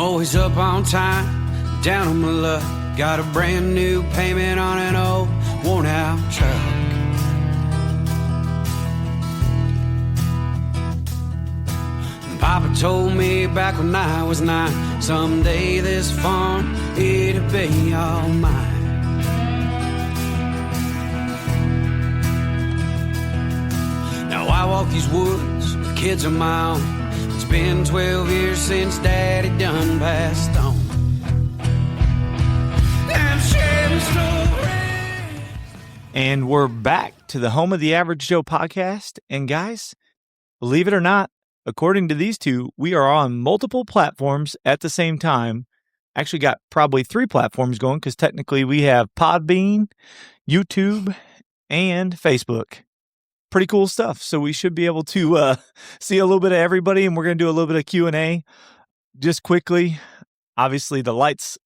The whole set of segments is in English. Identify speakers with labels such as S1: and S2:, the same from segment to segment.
S1: always up on time, down on my luck. Got a brand new payment on an old worn out truck. Papa told me back when I was 9, someday this farm, it'll be all mine. Now I walk these woods with kids of my own. It's been 12 years since Daddy done passed on.
S2: And we're back to the home of the Average Joe podcast. And guys, believe it or not, according to these two, we are on multiple platforms at the same time. Actually got probably 3 platforms going because technically we have Podbean, YouTube, and Facebook. Pretty cool stuff. So we should be able to see a little bit of everybody, and we're going to do a little bit of Q&A. Just quickly, obviously the light's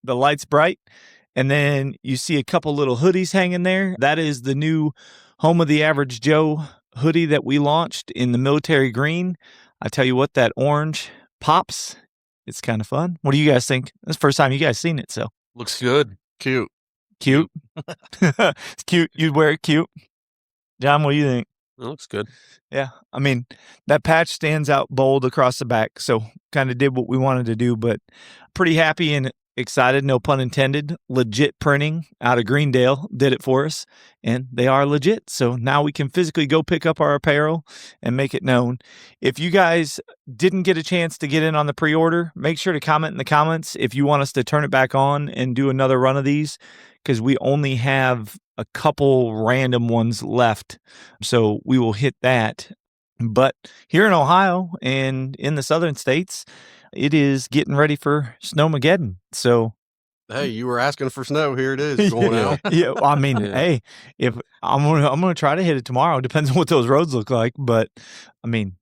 S2: bright. And then you see a couple little hoodies hanging there. That is the new Home of the Average Joe hoodie that we launched in the military green. I tell you what, that orange pops. It's kind of fun. What do you guys think? That's the first time you guys seen it, so.
S3: Looks good. Cute.
S2: Cute? It's cute. You'd wear it cute. John, what do you think?
S3: It looks good.
S2: Yeah. I mean, that patch stands out bold across the back, so kind of did what we wanted to do, but pretty happy and excited, no pun intended. Legit Printing out of Greendale did it for us, and they are legit. So now we can physically go pick up our apparel and make it known. If you guys didn't get a chance to get in on the pre-order, make sure to comment in the comments if you want us to turn it back on and do another run of these, because we only have a couple random ones left. So we will hit that. But here in Ohio and in the southern states, it is getting ready for Snowmageddon. So,
S3: hey, you were asking for snow. Here it is going out.
S2: Yeah, I mean, hey, if I'm gonna try to hit it tomorrow. Depends on what those roads look like, but I mean,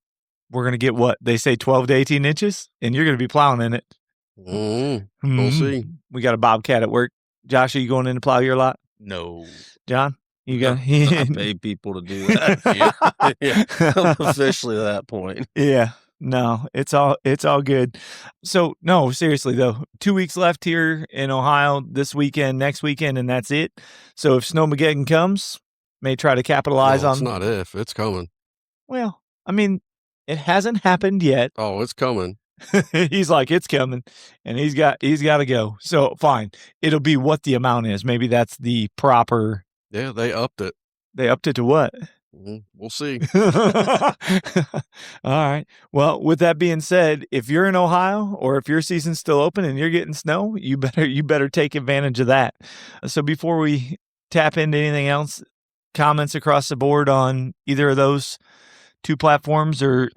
S2: we're gonna get what they say 12 to 18 inches, and you're gonna be plowing in it.
S3: We'll see.
S2: We got a bobcat at work. Josh, are you going in to plow your lot?
S4: No.
S2: John, you got?
S4: I pay people to do that. Yeah. I'm officially at that point.
S2: Yeah. No, it's all good. So no, seriously though, 2 weeks left here in Ohio this weekend, next weekend, and that's it. So if Snowmageddon comes, may try to capitalize on.
S3: It's not if, it's coming.
S2: Well, I mean, it hasn't happened yet.
S3: Oh, it's coming.
S2: He's like, it's coming, and he's got to go. So fine, it'll be what the amount is. Maybe that's the proper.
S3: Yeah, they upped it.
S2: They upped it to what?
S3: We'll see.
S2: All right. Well, with that being said, if you're in Ohio or if your season's still open and you're getting snow, you better take advantage of that. So before we tap into anything else, comments across the board on either of those 2 platforms, or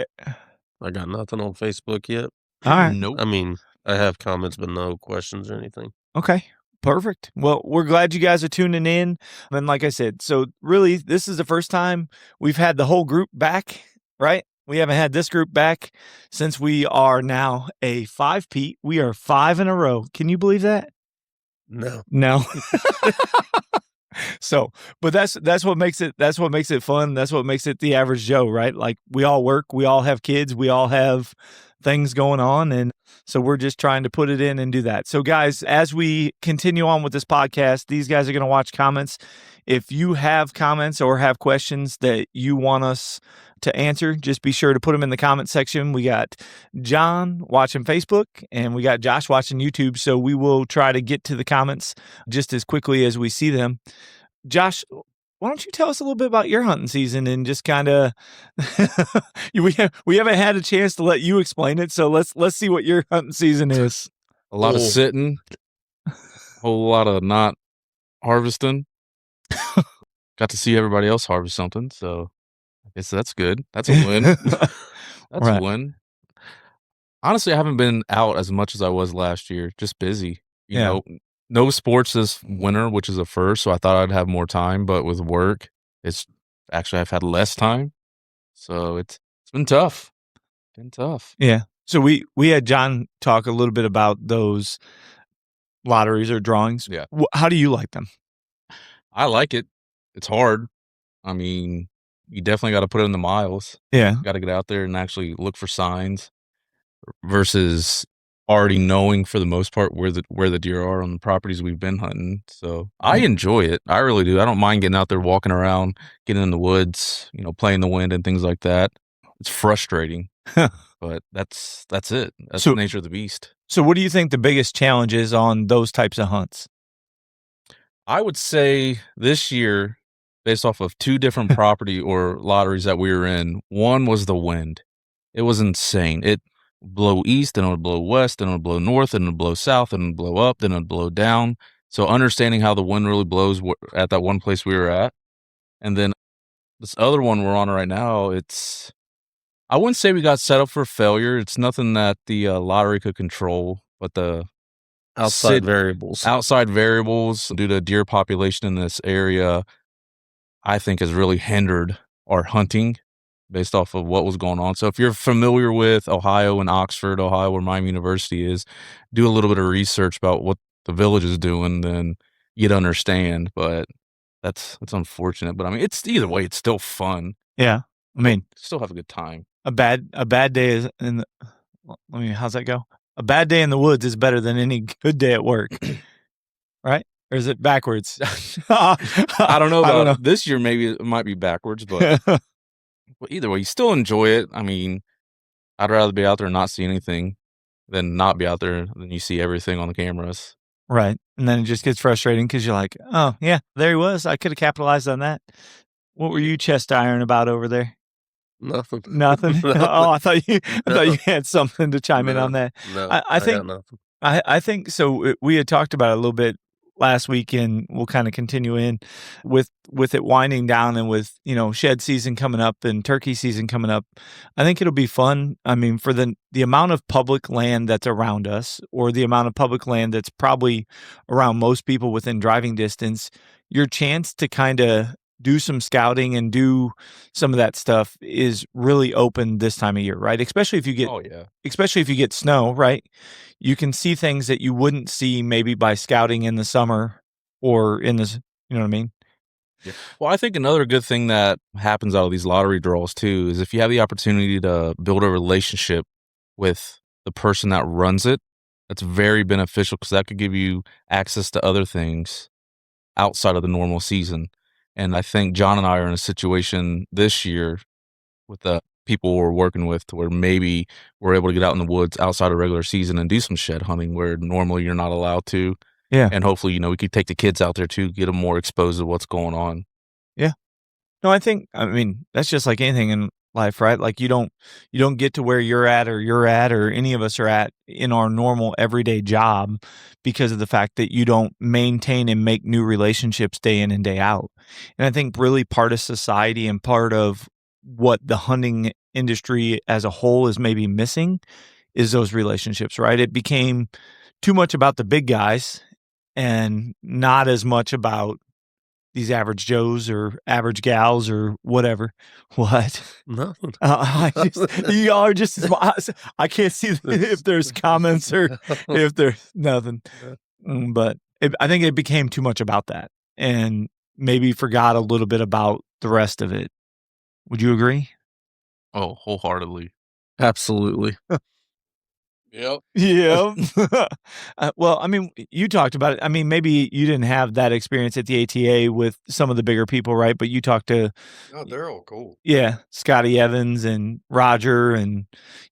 S4: I got nothing on Facebook yet.
S2: all right.
S4: Nope. I mean, I have comments, but no questions or anything.
S2: Okay. Perfect. Well, we're glad you guys are tuning in. And like I said, so really, this is the first time we've had the whole group back, right? We haven't had this group back since we are now a 5-peat. We are 5 in a row. Can you believe that? No. So, but that's what makes it fun. That's what makes it the Average Joe, right? Like, we all work, we all have kids, we all have things going on, and so we're just trying to put it in and do that. So guys, as we continue on with this podcast, these guys are going to watch comments. If you have comments or have questions that you want us to answer, just be sure to put them in the comment section. We got John watching Facebook and we got Josh watching YouTube. So we will try to get to the comments just as quickly as we see them. Josh, why don't you tell us a little bit about your hunting season and just kind of we haven't had a chance to let you explain it, so let's see what your hunting season is.
S5: A lot of sitting, a whole lot of not harvesting. Got to see everybody else harvest something, so I guess that's good. That's a win. That's
S2: Right.
S5: a win. Honestly, I haven't been out as much as I was last year. Just busy. You
S2: Yeah.
S5: know, no sports this winter, which is a first, so I thought I'd have more time, but with work, it's actually I've had less time. So it's been tough.
S2: Yeah. So we had John talk a little bit about those lotteries or drawings.
S5: Yeah.
S2: How do you like them?
S5: I like it. It's hard. I mean, you definitely got to put it in the miles.
S2: Yeah.
S5: Got to get out there and actually look for signs versus already knowing for the most part where the deer are on the properties we've been hunting. So I enjoy it. I really do. I don't mind getting out there, walking around, getting in the woods, playing the wind and things like that. It's frustrating, but that's it. That's the nature of the beast.
S2: So what do you think the biggest challenge is on those types of hunts?
S5: I would say this year, based off of 2 different property or lotteries that we were in, one was the wind. It was insane. It would blow east, then it would blow west, then it would blow north, then it would blow south, then it would blow up, then it would blow down. So understanding how the wind really blows at that one place we were at. And then this other one we're on right now, I wouldn't say we got set up for failure. It's nothing that the lottery could control, but the
S4: Outside variables
S5: due to deer population in this area, I think has really hindered our hunting based off of what was going on. So if you're familiar with Ohio and Oxford, Ohio, where Miami University is, do a little bit of research about what the village is doing, then you'd understand. But that's unfortunate. But I mean, it's either way, it's still fun.
S2: Yeah. I mean,
S5: still have a good time.
S2: A bad day is how's that go? A bad day in the woods is better than any good day at work. Right? Or is it backwards?
S5: I don't know. This year, maybe it might be backwards, but either way, you still enjoy it. I mean, I'd rather be out there and not see anything than not be out there than you see everything on the cameras.
S2: Right. And then it just gets frustrating because you're like, oh, yeah, there he was. I could have capitalized on that. What were you chest iron about over there?
S4: Nothing.
S2: Nothing. Oh, I thought you had something to chime in on that.
S4: No,
S2: I think
S4: got nothing.
S2: I think so. We had talked about it a little bit last week, and we'll kind of continue in with it winding down, and with shed season coming up and turkey season coming up. I think it'll be fun. I mean, for the amount of public land that's around us, or the amount of public land that's probably around most people within driving distance, your chance to kind of do some scouting and do some of that stuff is really open this time of year, right? Especially if you get snow, right? You can see things that you wouldn't see maybe by scouting in the summer or in this, you know what I mean?
S5: Yeah. Well, I think another good thing that happens out of these lottery draws too is if you have the opportunity to build a relationship with the person that runs it, that's very beneficial because that could give you access to other things outside of the normal season. And I think John and I are in a situation this year with the people we're working with to where maybe we're able to get out in the woods outside of regular season and do some shed hunting where normally you're not allowed to.
S2: Yeah.
S5: And hopefully, we could take the kids out there too, get them more exposed to what's going on.
S2: Yeah. No, I mean, that's just like anything in life, right? Like you don't get to where you're at or any of us are at in our normal everyday job because of the fact that you don't maintain and make new relationships day in and day out. And I think really part of society and part of what the hunting industry as a whole is maybe missing is those relationships, right? It became too much about the big guys and not as much about these average Joes or average gals or whatever. What?
S4: Nothing.
S2: Y'all are just, I can't see if there's comments or if there's nothing. But I think it became too much about that and maybe forgot a little bit about the rest of it. Would you agree?
S5: Oh, wholeheartedly.
S4: Absolutely.
S3: Yep.
S2: Yeah. Well, I mean, you talked about it. I mean, maybe you didn't have that experience at the ATA with some of the bigger people, right? But you talked to,
S3: Oh, they're all cool.
S2: yeah, Scotty Evans and Roger and,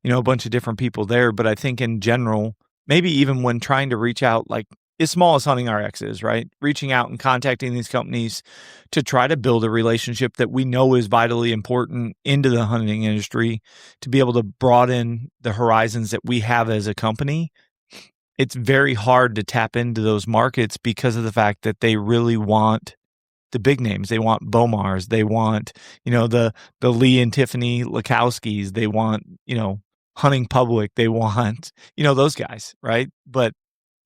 S2: a bunch of different people there. But I think in general, maybe even when trying to reach out, like as small as Hunting RX is, right? Reaching out and contacting these companies to try to build a relationship that we know is vitally important into the hunting industry to be able to broaden the horizons that we have as a company. It's very hard to tap into those markets because of the fact that they really want the big names. They want Bomars. They want, the Lee and Tiffany Lakowskis. They want, Hunting Public. They want, those guys, right? But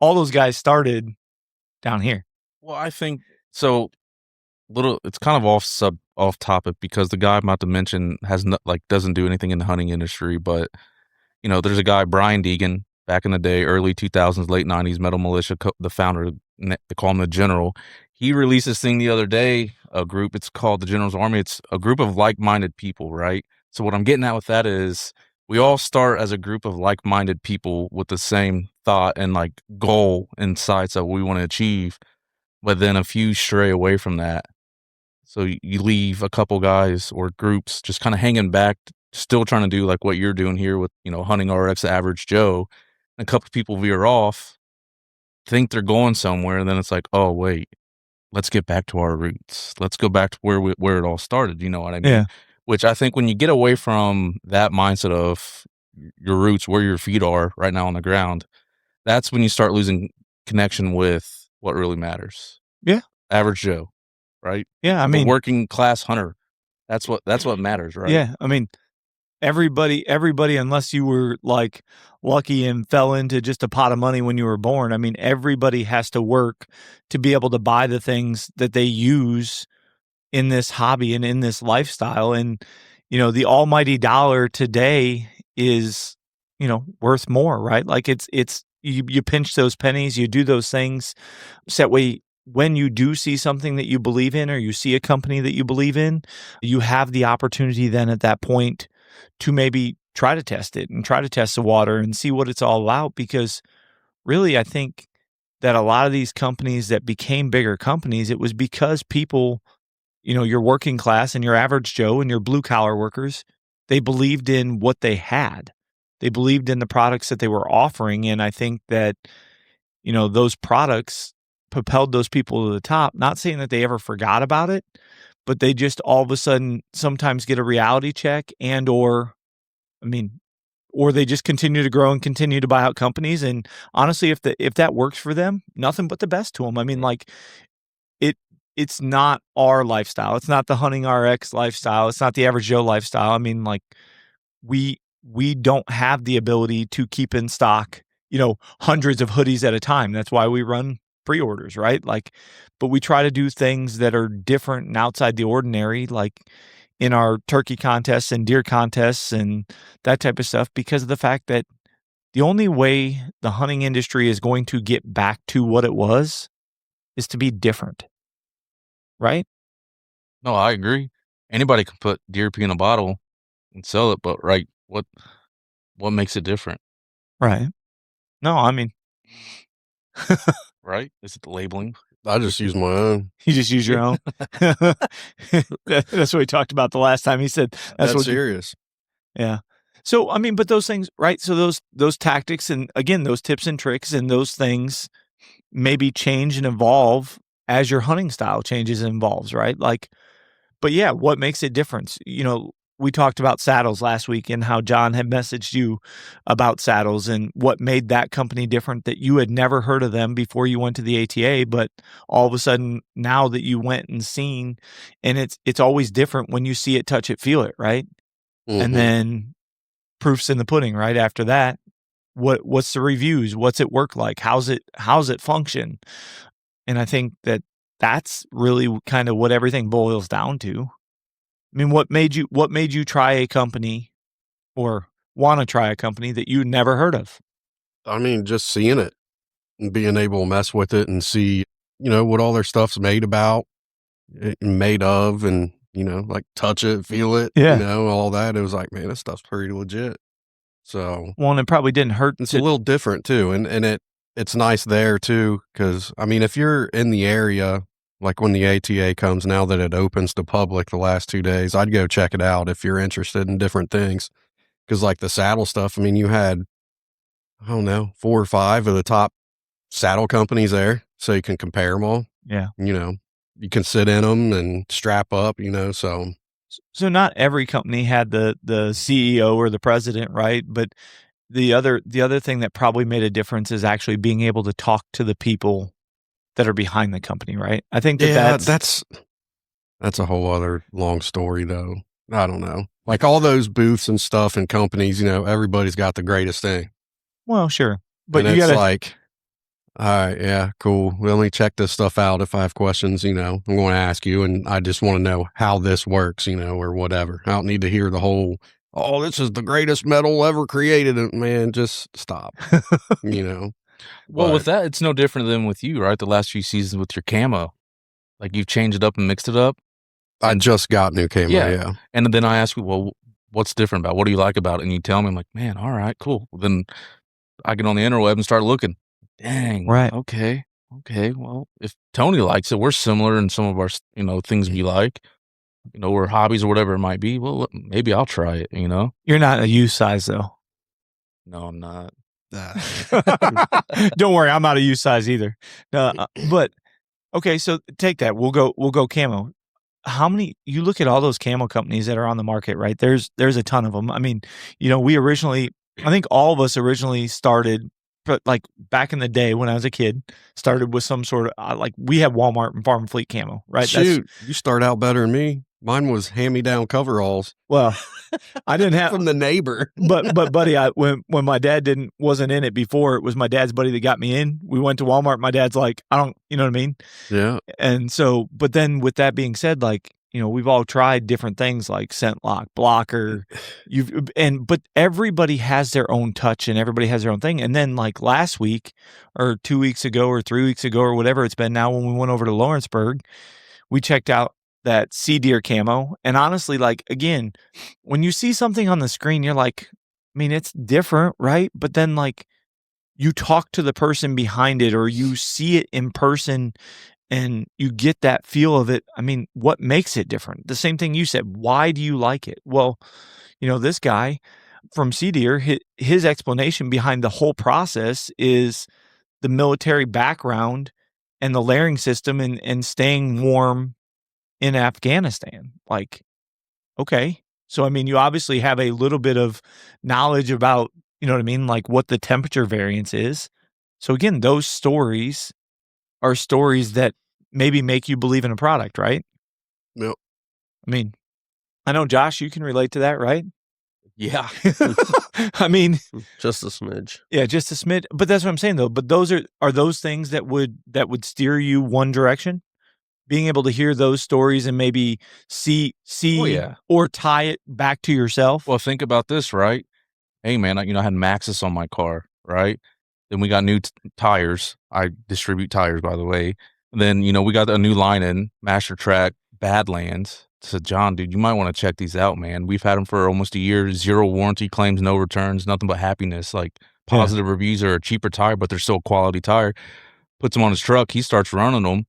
S2: all those guys started down here.
S5: Well, I think so. It's kind of off topic because the guy I'm about to mention doesn't do anything in the hunting industry. But there's a guy, Brian Deegan, back in the day, early 2000s, late 90s, Metal Militia, the founder. They call him the General. He released this thing the other day. A group. It's called the General's Army. It's a group of like-minded people, right? So what I'm getting at with that is we all start as a group of like-minded people with the same thought and like goal and sights that we want to achieve, but then a few stray away from that. So you leave a couple guys or groups just kind of hanging back, still trying to do like what you're doing here with, Hunting RX Average Joe. And a couple people veer off, think they're going somewhere, and then it's like, oh wait, let's get back to our roots. Let's go back to where it all started. You know what I mean?
S2: Yeah.
S5: Which I think when you get away from that mindset of your roots, where your feet are right now on the ground, that's when you start losing connection with what really matters.
S2: Yeah.
S5: Average Joe, right?
S2: Yeah. I
S5: The
S2: mean,
S5: working class hunter. That's what matters, right?
S2: Yeah. I mean, everybody, unless you were like lucky and fell into just a pot of money when you were born. I mean, everybody has to work to be able to buy the things that they use in this hobby and in this lifestyle. And, the almighty dollar today is, worth more, right? Like you pinch those pennies, you do those things. So that way, when you do see something that you believe in, or you see a company that you believe in, you have the opportunity then at that point to maybe try to test it and try to test the water and see what it's all about. Because really, I think that a lot of these companies that became bigger companies, it was because people, your working class and your average Joe and your blue collar workers, they believed in what they had. They believed in the products that they were offering. And I think that, those products propelled those people to the top. Not saying that they ever forgot about it, but they just all of a sudden sometimes get a reality check or they just continue to grow and continue to buy out companies. And honestly, if that works for them, nothing but the best to them. I mean, like it's not our lifestyle. It's not the Hunting RX lifestyle. It's not the Average Joe lifestyle. I mean, like we don't have the ability to keep in stock, hundreds of hoodies at a time. That's why we run pre-orders, right? Like, but we try to do things that are different and outside the ordinary, like in our turkey contests and deer contests and that type of stuff, because of the fact that the only way the hunting industry is going to get back to what it was is to be different, right?
S5: No, I agree. Anybody can put deer pee in a bottle and sell it, but right, what makes it different?
S2: Right. No, I mean,
S5: right? Is it the labeling?
S3: I just use my own.
S2: you just use your own. That's what we talked about the last time. He said
S3: That's
S2: what
S3: serious.
S2: Yeah. So, I mean, but those things, right? So those tactics and again, those tips and tricks and those things maybe change and evolve as your hunting style changes and evolves, right? Like, but yeah, what makes it different? We talked about saddles last week and how John had messaged you about saddles and what made that company different, that you had never heard of them before you went to the ATA, but all of a sudden now that you went and seen, and it's always different when you see it, touch it, feel it, right?
S3: Mm-hmm.
S2: And then proof's in the pudding, right? After that, what's the reviews? What's it work like? How's it function? And I think that's really kind of what everything boils down to. I mean, what made you try a company or want to try a company that you never heard of?
S3: I mean, just seeing it and being able to mess with it and see, what all their stuff's made about, made of, and, like touch it, feel it, all that. It was like, man, this stuff's pretty legit. So,
S2: well, and it probably didn't hurt.
S3: It's a little different too. And it's nice there too. 'Cause I mean, if you're in the area, like when the ATA comes, now that it opens to public the last 2 days, I'd go check it out if you're interested in different things. 'Cause like the saddle stuff, I mean, you had, I don't know, 4 or 5 of the top saddle companies there, so you can compare them all.
S2: Yeah.
S3: You can sit in them and strap up,
S2: So not every company had the CEO or the president, right? But the other thing that probably made a difference is actually being able to talk to the people that are behind the company, right? I think
S3: that's a whole other long story though. I don't know. Like all those booths and stuff and companies, everybody's got the greatest thing.
S2: Well, sure. But
S3: and
S2: you gotta
S3: like, all right, yeah, cool. Well, let me check this stuff out. If I have questions, I'm going to ask you, and I just want to know how this works, or whatever. I don't need to hear the whole, oh, this is the greatest metal ever created. Man, just stop,
S5: Well, with that, it's no different than with you, right? The last few seasons with your camo, like you've changed it up and mixed it up.
S3: I just got new camo, yeah.
S5: And then I asked you, well, what's different about it? What do you like about it? And you tell me, I'm like, man, all right, cool. Well, then I get on the interweb and start looking. Dang.
S2: Right.
S5: Okay. Well, if Tony likes it, we're similar in some of our, things we like, or hobbies or whatever it might be. Well, maybe I'll try it,
S2: You're not a U size though.
S5: No, I'm not.
S2: Don't worry, I'm not a U size either. But okay, so take that. We'll go camo. How many? You look at all those camo companies that are on the market, right? There's a ton of them. I mean, I think all of us originally started, but like back in the day when I was a kid, started with some sort of like we had Walmart and Farm Fleet camo, right?
S3: Shoot, you start out better than me. Mine was hand-me-down coveralls.
S2: Well, I didn't have
S3: from the neighbor,
S2: but buddy, when my dad wasn't in it before, it was my dad's buddy that got me in. We went to Walmart. My dad's like, I don't, you know what I mean?
S3: Yeah.
S2: And so, but then with that being said, like, we've all tried different things like scent lock, blocker, but everybody has their own touch and everybody has their own thing. And then like last week or 2 weeks ago or 3 weeks ago or whatever it's been now, when we went over to Lawrenceburg, we checked out that sea deer camo. And honestly, like, again, when you see something on the screen, you're like, I mean, it's different, right? But then like you talk to the person behind it or you see it in person and you get that feel of it. I mean, what makes it different? The same thing you said. Why do you like it? Well, this guy from Sea Deer, his explanation behind the whole process is the military background and the layering system and staying warm in Afghanistan. Like, okay. So, I mean, you obviously have a little bit of knowledge about, you know what I mean? Like what the temperature variance is. So again, those stories are stories that maybe make you believe in a product, right?
S3: Yep.
S2: I mean, I know, Josh, you can relate to that, right?
S5: Yeah.
S2: I mean,
S4: just a smidge.
S2: Yeah, just a smidge. But that's what I'm saying though. But those are those things that would steer you one direction? Being able to hear those stories and maybe see or tie it back to yourself.
S5: Well, think about this, right? Hey, man, I had Maxxis on my car, right? Then we got new tires. I distribute tires, by the way. Then, we got a new line in, Master Track, Badlands. I said, John, dude, you might want to check these out, man. We've had them for almost a year, 0 warranty claims, no returns, nothing but happiness. Like positive reviews are a cheaper tire, but they're still a quality tire. Puts them on his truck. He starts running them.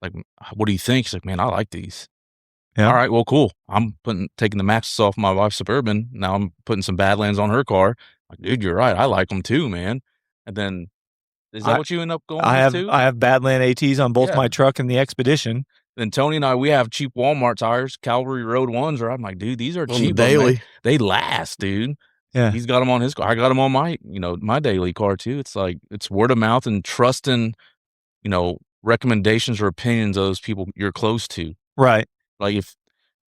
S5: Like, what do you think? He's like, man, I like these. Yeah. All right, well, cool. I'm taking the Maxxis off my wife's Suburban. Now I'm putting some Badlands on her car. Like, dude, you're right. I like them too, man. And then, is that what you end up going with too?
S2: I have Badland ATs on both my truck and the Expedition.
S5: Then Tony and I, we have cheap Walmart tires, Calvary Road ones. Right? I'm like, dude, these are cheap.
S3: Daily.
S5: They last, dude.
S2: Yeah.
S5: He's got them on his car. I got them on my, my daily car too. It's like, it's word of mouth and trusting, recommendations or opinions of those people you're close to.
S2: Right.
S5: Like if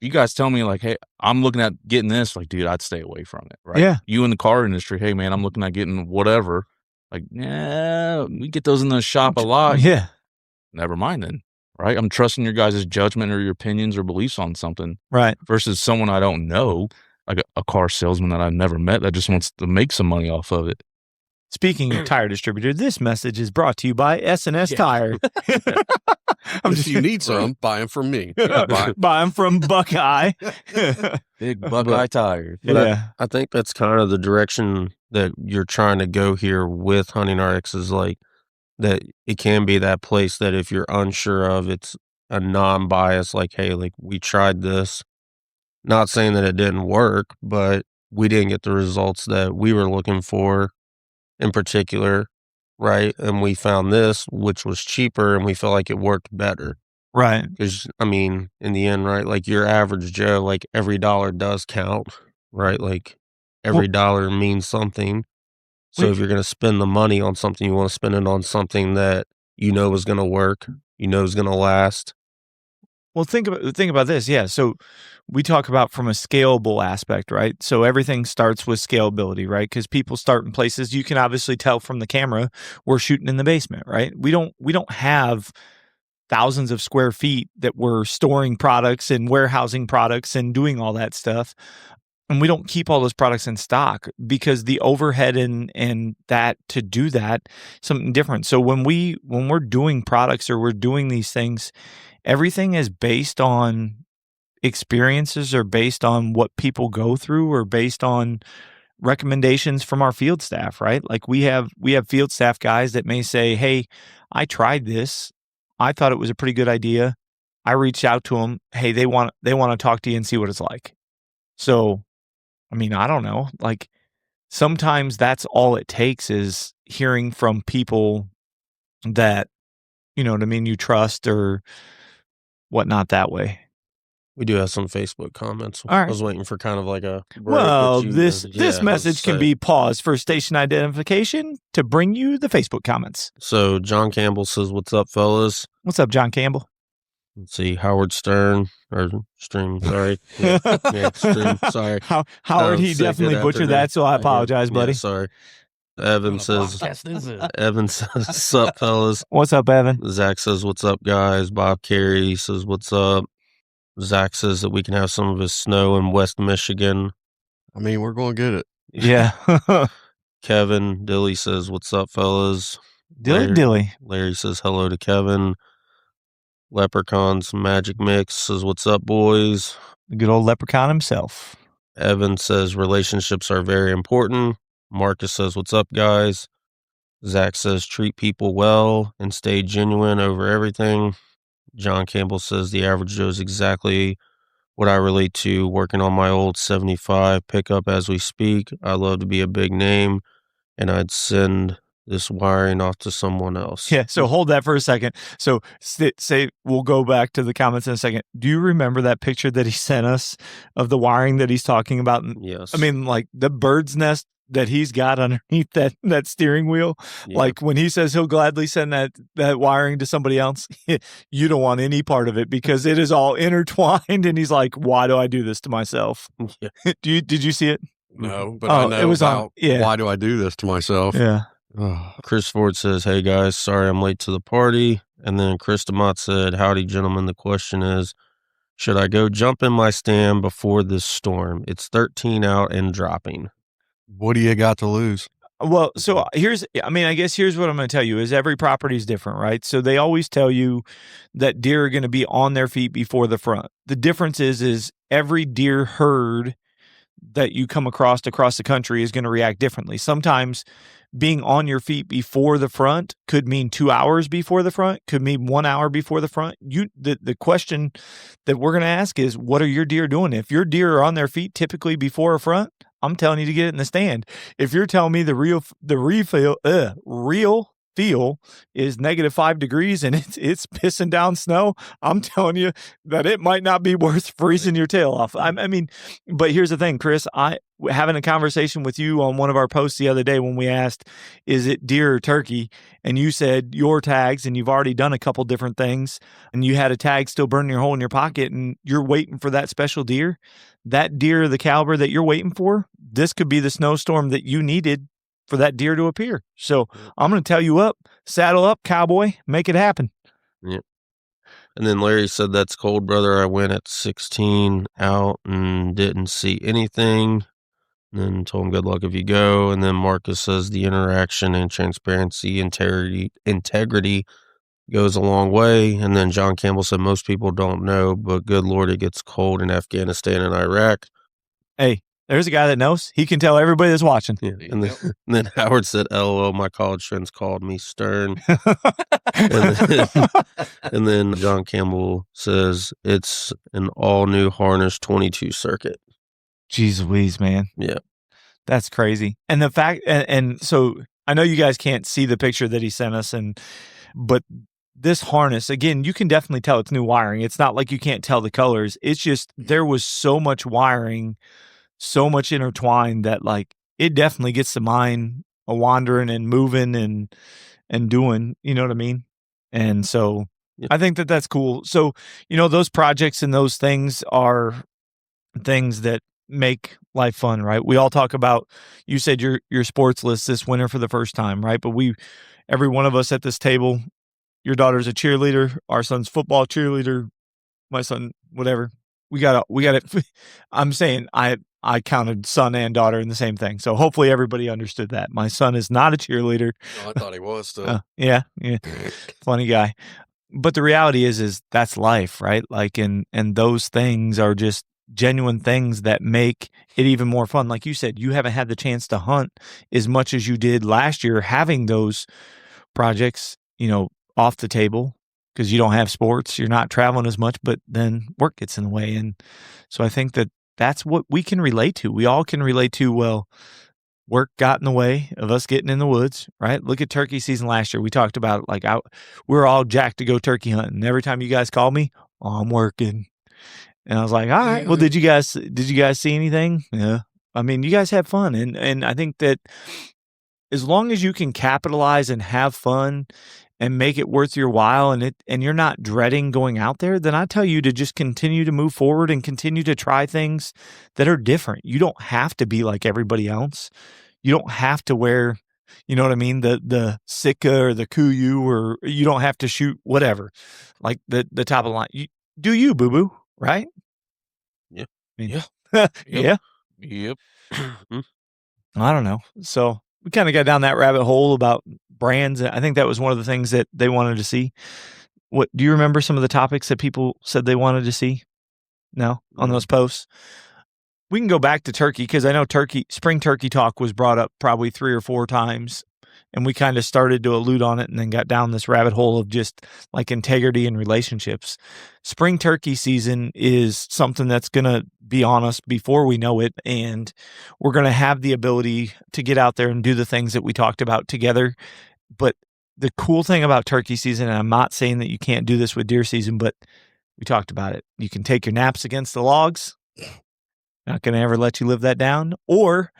S5: you guys tell me like, hey, I'm looking at getting this, like, dude, I'd stay away from it. Right.
S2: Yeah.
S5: You in the car industry, hey man, I'm looking at getting whatever. Like, yeah, we get those in the shop a lot.
S2: Yeah.
S5: Never mind then. Right. I'm trusting your guys' judgment or your opinions or beliefs on something.
S2: Right.
S5: Versus someone I don't know, like a car salesman that I've never met that just wants to make some money off of it.
S2: Speaking of tire distributor, this message is brought to you by S&S Tire.
S3: If you need some, buy them from me.
S2: Buy them from Buckeye.
S5: Big Buckeye tires.
S4: But I think that's kind of the direction that you're trying to go here with Hunting RX, is like that it can be that place that if you're unsure of, it's a non-bias, like, hey, like we tried this. Not saying that it didn't work, but we didn't get the results that we were looking for in particular, right? And we found this, which was cheaper, and we felt like it worked better.
S2: Right.
S4: Because, I mean, in the end, right, like your average Joe, like every dollar does count, right? Like every dollar means something. So if you're going to spend the money on something, you want to spend it on something that you know is going to work, you know is going to last.
S2: Well, think about this. Yeah. So we talk about from a scalable aspect, right? So everything starts with scalability, right? Because people start in places. You can obviously tell from the camera we're shooting in the basement, right? We don't have thousands of square feet that we're storing products and warehousing products and doing all that stuff. And we don't keep all those products in stock because the overhead and that to do that, something different. So when we're doing products or we're doing these things, everything is based on experiences are based on what people go through or based on recommendations from our field staff, right? Like we have field staff guys that may say, "Hey, I tried this. I thought it was a pretty good idea. I reached out to them. Hey, they want to talk to you and see what it's like." So, I mean, I don't know. Like sometimes that's all it takes is hearing from people that, you know what I mean, you trust or whatnot that way.
S4: We do have some Facebook comments.
S2: All right.
S4: I was waiting for kind of like a break.
S2: Well, this message can be paused for station identification to bring you the Facebook comments.
S4: So John Campbell says, "What's up, fellas?"
S2: What's up, John Campbell?
S4: Let's see, Howard Stern or Stream. Sorry, yeah, Stream. Sorry,
S2: Howard. He definitely butchered that, so I apologize, buddy.
S4: Yeah, sorry. Evan says, "What's up, fellas?"
S2: What's up, Evan?
S4: Zach says, "What's up, guys?" Bob Carey says, "What's up?" Zach says that we can have some of his snow in West Michigan.
S3: I mean, we're going to get it.
S2: Yeah.
S4: Kevin Dilly says, "What's up, fellas?"
S2: Dilly.
S4: Larry says hello to Kevin. Leprechaun's Magic Mix says, "What's up, boys?"
S2: The good old leprechaun himself.
S4: Evan says relationships are very important. Marcus says, "What's up, guys?" Zach says treat people well and stay genuine over everything. John Campbell says the average Joe is exactly what I relate to, working on my old 75 pickup as we speak. I love to be a big name, and I'd send this wiring off to someone else.
S2: Yeah, so hold that for a second. So say we'll go back to the comments in a second. Do you remember that picture that he sent us of the wiring that he's talking about?
S4: Yes.
S2: I mean, like the bird's nest that he's got underneath that steering wheel. Yeah. Like when he says he'll gladly send that wiring to somebody else, you don't want any part of it because it is all intertwined. And he's like, "Why do I do this to myself?" Yeah. Did you see it?
S3: No, but I know it was about why do I do this to myself?
S2: Yeah.
S4: Chris Ford says, "Hey guys, sorry I'm late to the party." And then Chris DeMott said, "Howdy, gentlemen. The question is, should I go jump in my stand before this storm? It's 13 out and dropping."
S3: What do you got to lose?
S2: Well, so I guess here's what I'm going to tell you is every property is different, right? So they always tell you that deer are going to be on their feet before the front. The difference is every deer herd that you come across the country is going to react differently. Sometimes being on your feet before the front could mean 2 hours before the front, could mean 1 hour before the front. The question that we're going to ask is, what are your deer doing? If your deer are on their feet typically before a front, I'm telling you to get it in the stand. If you're telling me the real feel is -5 degrees and it's pissing down snow, I'm telling you that it might not be worth freezing your tail off. I mean, but here's the thing, Chris, having a conversation with you on one of our posts the other day when we asked, is it deer or turkey? And you said your tags, and you've already done a couple different things, and you had a tag still burning your hole in your pocket, and you're waiting for that special deer. That deer, the caliber that you're waiting for, this could be the snowstorm that you needed for that deer to appear. So I'm going to tell you up, saddle up, cowboy, make it happen.
S4: Yeah. And then Larry said, "That's cold, brother. I went at 16 out and didn't see anything." And then told him, "Good luck if you go." And then Marcus says the interaction and transparency, integrity goes a long way. And then John Campbell said, "Most people don't know, but good Lord, it gets cold in Afghanistan and Iraq."
S2: Hey, there's a guy that knows. He can tell everybody that's watching.
S4: Yeah. And then Howard said, "LOL, my college friends called me stern." and then John Campbell says, "It's an all-new harness 22 circuit."
S2: Jeez Louise, man.
S4: Yeah.
S2: That's crazy. And the fact, and so I know you guys can't see the picture that he sent us, but this harness, again, you can definitely tell it's new wiring. It's not like you can't tell the colors. It's just there was so much wiring, so much intertwined that like it definitely gets the mind wandering and moving and doing, you know what I mean? And so yeah. I think that's cool. So, those projects and those things are things that make life fun, right? We all talk about, you said your sports list this winter for the first time, right? But every one of us at this table, your daughter's a cheerleader, our son's football cheerleader, my son, whatever. We got it. I'm saying I counted son and daughter in the same thing. So hopefully everybody understood that. My son is not a cheerleader.
S3: Oh, I thought he was still.
S2: Yeah. Funny guy. But the reality is that's life, right? Like, and those things are just genuine things that make it even more fun. Like you said, you haven't had the chance to hunt as much as you did last year, having those projects, off the table because you don't have sports, you're not traveling as much, but then work gets in the way. And so I think that that's what we can relate to. We all can relate to, well, work got in the way of us getting in the woods, right? Look at turkey season last year. We talked about it, like we're all jacked to go turkey hunting. Every time you guys call me, I'm working. And I was like, all right, well, did you guys see anything? Yeah. I mean, you guys have fun. And I think that as long as you can capitalize and have fun and make it worth your while and you're not dreading going out there, then I tell you to just continue to move forward and continue to try things that are different. You don't have to be like everybody else. You don't have to wear, you know what I mean, the Sitka or the Kuiu, or you don't have to shoot whatever, like the top of the line. Do you, boo-boo, right?
S4: Yeah.
S2: I mean,
S5: Yeah.
S2: Yeah.
S5: Yep.
S2: I don't know. So we kind of got down that rabbit hole about brands. I think that was one of the things that they wanted to see. What do you remember some of the topics that people said they wanted to see? No, on those posts? We can go back to turkey because I know spring turkey talk was brought up probably 3 or 4 times, and we kind of started to allude on it and then got down this rabbit hole of just like integrity and relationships. Spring turkey season is something that's going to be on us before we know it, and we're going to have the ability to get out there and do the things that we talked about together. But the cool thing about turkey season, and I'm not saying that you can't do this with deer season, but we talked about it. You can take your naps against the logs. Not going to ever let you live that down. Or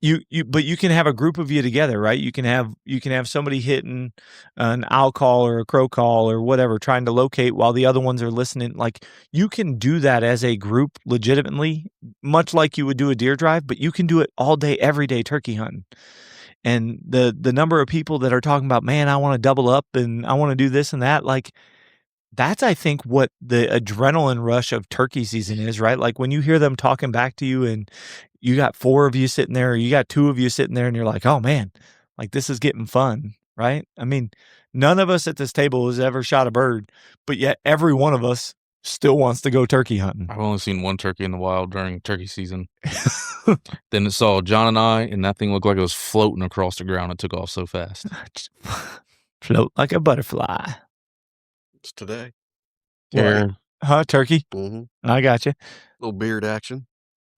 S2: but you can have a group of you together, right? You can have somebody hitting an owl call or a crow call or whatever, trying to locate while the other ones are listening. Like, you can do that as a group legitimately, much like you would do a deer drive, but you can do it all day, every day turkey hunting. And the number of people that are talking about, man, I want to double up and I want to do this and that, like, that's, I think, what the adrenaline rush of turkey season is, right? Like, when you hear them talking back to you and you got 4 of you sitting there, or you got 2 of you sitting there and you're like, oh man, like, this is getting fun, right? I mean, none of us at this table has ever shot a bird, but yet every one of us still wants to go turkey hunting.
S5: I've only seen one turkey in the wild during turkey season. Then it saw John and I, and that thing looked like it was floating across the ground. It took off so fast.
S2: Float like a butterfly.
S3: It's today.
S4: Aaron,
S2: Turkey?
S3: Mm-hmm.
S2: I got you.
S3: Little beard action.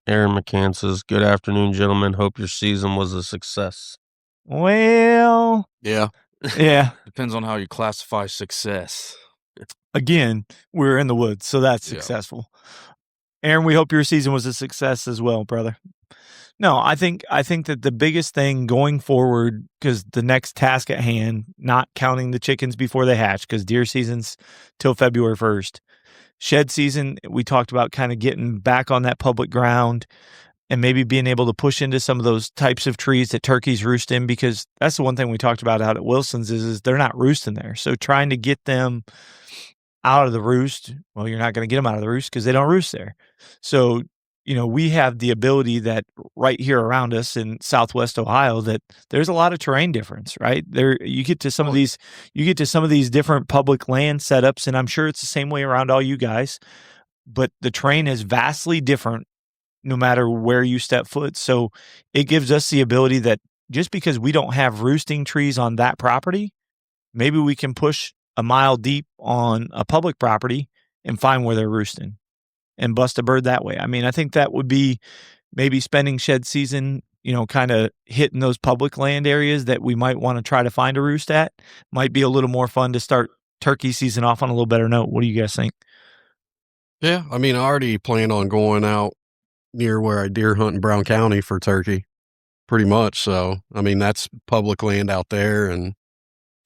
S4: Aaron McCann says, good afternoon, gentlemen. Hope your season was a success.
S2: Well,
S3: Yeah.
S2: yeah.
S5: Depends on how you classify success.
S2: Again, we're in the woods, so that's
S5: Yeah.
S2: successful. Aaron, we hope your season was a success as well, brother. No, I think that the biggest thing going forward, because the next task at hand, not counting the chickens before they hatch, because deer season's till February 1st. Shed season, we talked about kind of getting back on that public ground and maybe being able to push into some of those types of trees that turkeys roost in, because that's the one thing we talked about out at Wilson's is they're not roosting there. So trying to get them out of the roost, well, you're not going to get them out of the roost because they don't roost there. So, we have the ability that right here around us in Southwest Ohio that there's a lot of terrain difference, right? There, you get to some of these different public land setups, and I'm sure it's the same way around all you guys, but the terrain is vastly different no matter where you step foot. So it gives us the ability that just because we don't have roosting trees on that property, maybe we can push a mile deep on a public property and find where they're roosting and bust a bird that way. I mean, I think that would be maybe spending shed season, kind of hitting those public land areas that we might want to try to find a roost at. Might be a little more fun to start turkey season off on a little better note. What do you guys think?
S3: Yeah. I mean, I already plan on going out near where I deer hunt in Brown County for turkey, pretty much. So, I mean, that's public land out there, and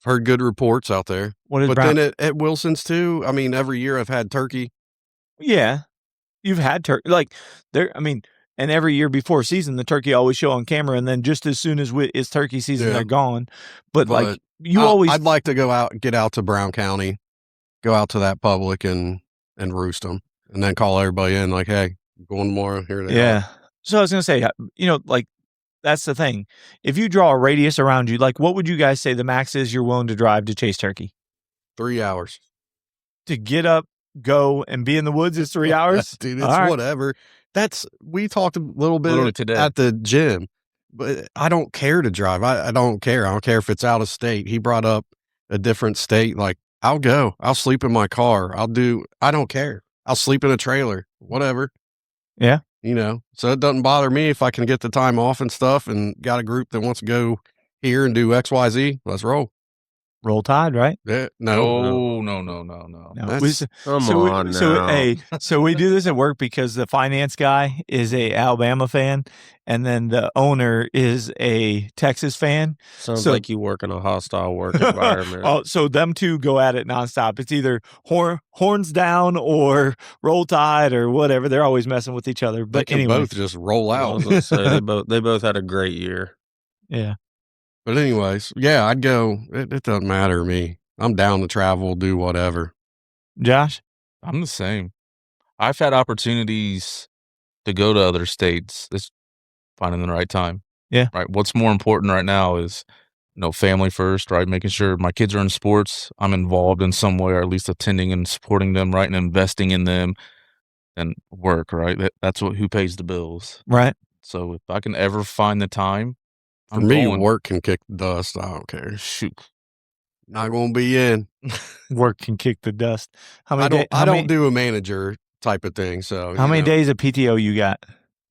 S3: heard good reports out there.
S2: What is
S3: But
S2: Brown?
S3: then at Wilson's too, I mean, every year I've had turkey.
S2: Yeah, you've had turkey like there. I mean, and every year before season, the turkey always show on camera, and then just as soon as it's turkey season,
S3: Yeah.
S2: they're gone. But like
S3: I'd like to get out to Brown County, go out to that public and roost them, and then call everybody in like, hey, going tomorrow, here they are.
S2: Yeah. So I was gonna say, like, that's the thing. If you draw a radius around you, like, what would you guys say the max is you're willing to drive to chase turkey?
S3: 3 hours.
S2: to get up, go, and be in the woods is 3 hours?
S3: Dude,
S2: All
S3: it's
S2: right.
S3: whatever. We talked a little
S5: Literally
S3: bit
S5: today.
S3: at the gym, but I don't care to drive. I don't care. I don't care if it's out of state. He brought up a different state. Like, I'll go. I'll sleep in my car. I don't care. I'll sleep in a trailer, whatever.
S2: Yeah.
S3: You know, so it doesn't bother me if I can get the time off and stuff and got a group that wants to go here and do XYZ. Let's roll.
S2: Roll Tide, right?
S3: Yeah, no.
S5: No.
S2: No.
S3: That's-
S4: Come
S2: So
S4: on
S2: we,
S4: now.
S2: so we do this at work because the finance guy is a Alabama fan, and then the owner is a Texas fan.
S4: Sounds
S2: so-
S4: like you work in a hostile work environment.
S2: Oh, so them two go at it nonstop. It's either horns down or Roll Tide or whatever. They're always messing with each other.
S3: They
S2: But
S3: can
S2: anyway,
S3: both just roll
S4: I
S3: out.
S4: was gonna say they both had a great year.
S2: yeah.
S3: But anyways, yeah, I'd go. It doesn't matter to me. I'm down to travel, do whatever.
S2: Josh,
S5: I'm the same. I've had opportunities to go to other states. It's finding the right time.
S2: Yeah.
S5: Right. What's more important right now is, family first, right? Making sure my kids are in sports. I'm involved in some way, or at least attending and supporting them, right? And investing in them, and work, right? That's who pays the bills.
S2: right?
S5: So if I can ever find the time,
S3: For
S5: I'm
S3: me,
S5: going.
S3: work can kick the dust. I don't care.
S5: Shoot.
S3: Not gonna be in.
S2: Work can kick the dust. How
S3: I
S2: many?
S3: don't do a manager type of thing. So
S2: How many days of PTO you got?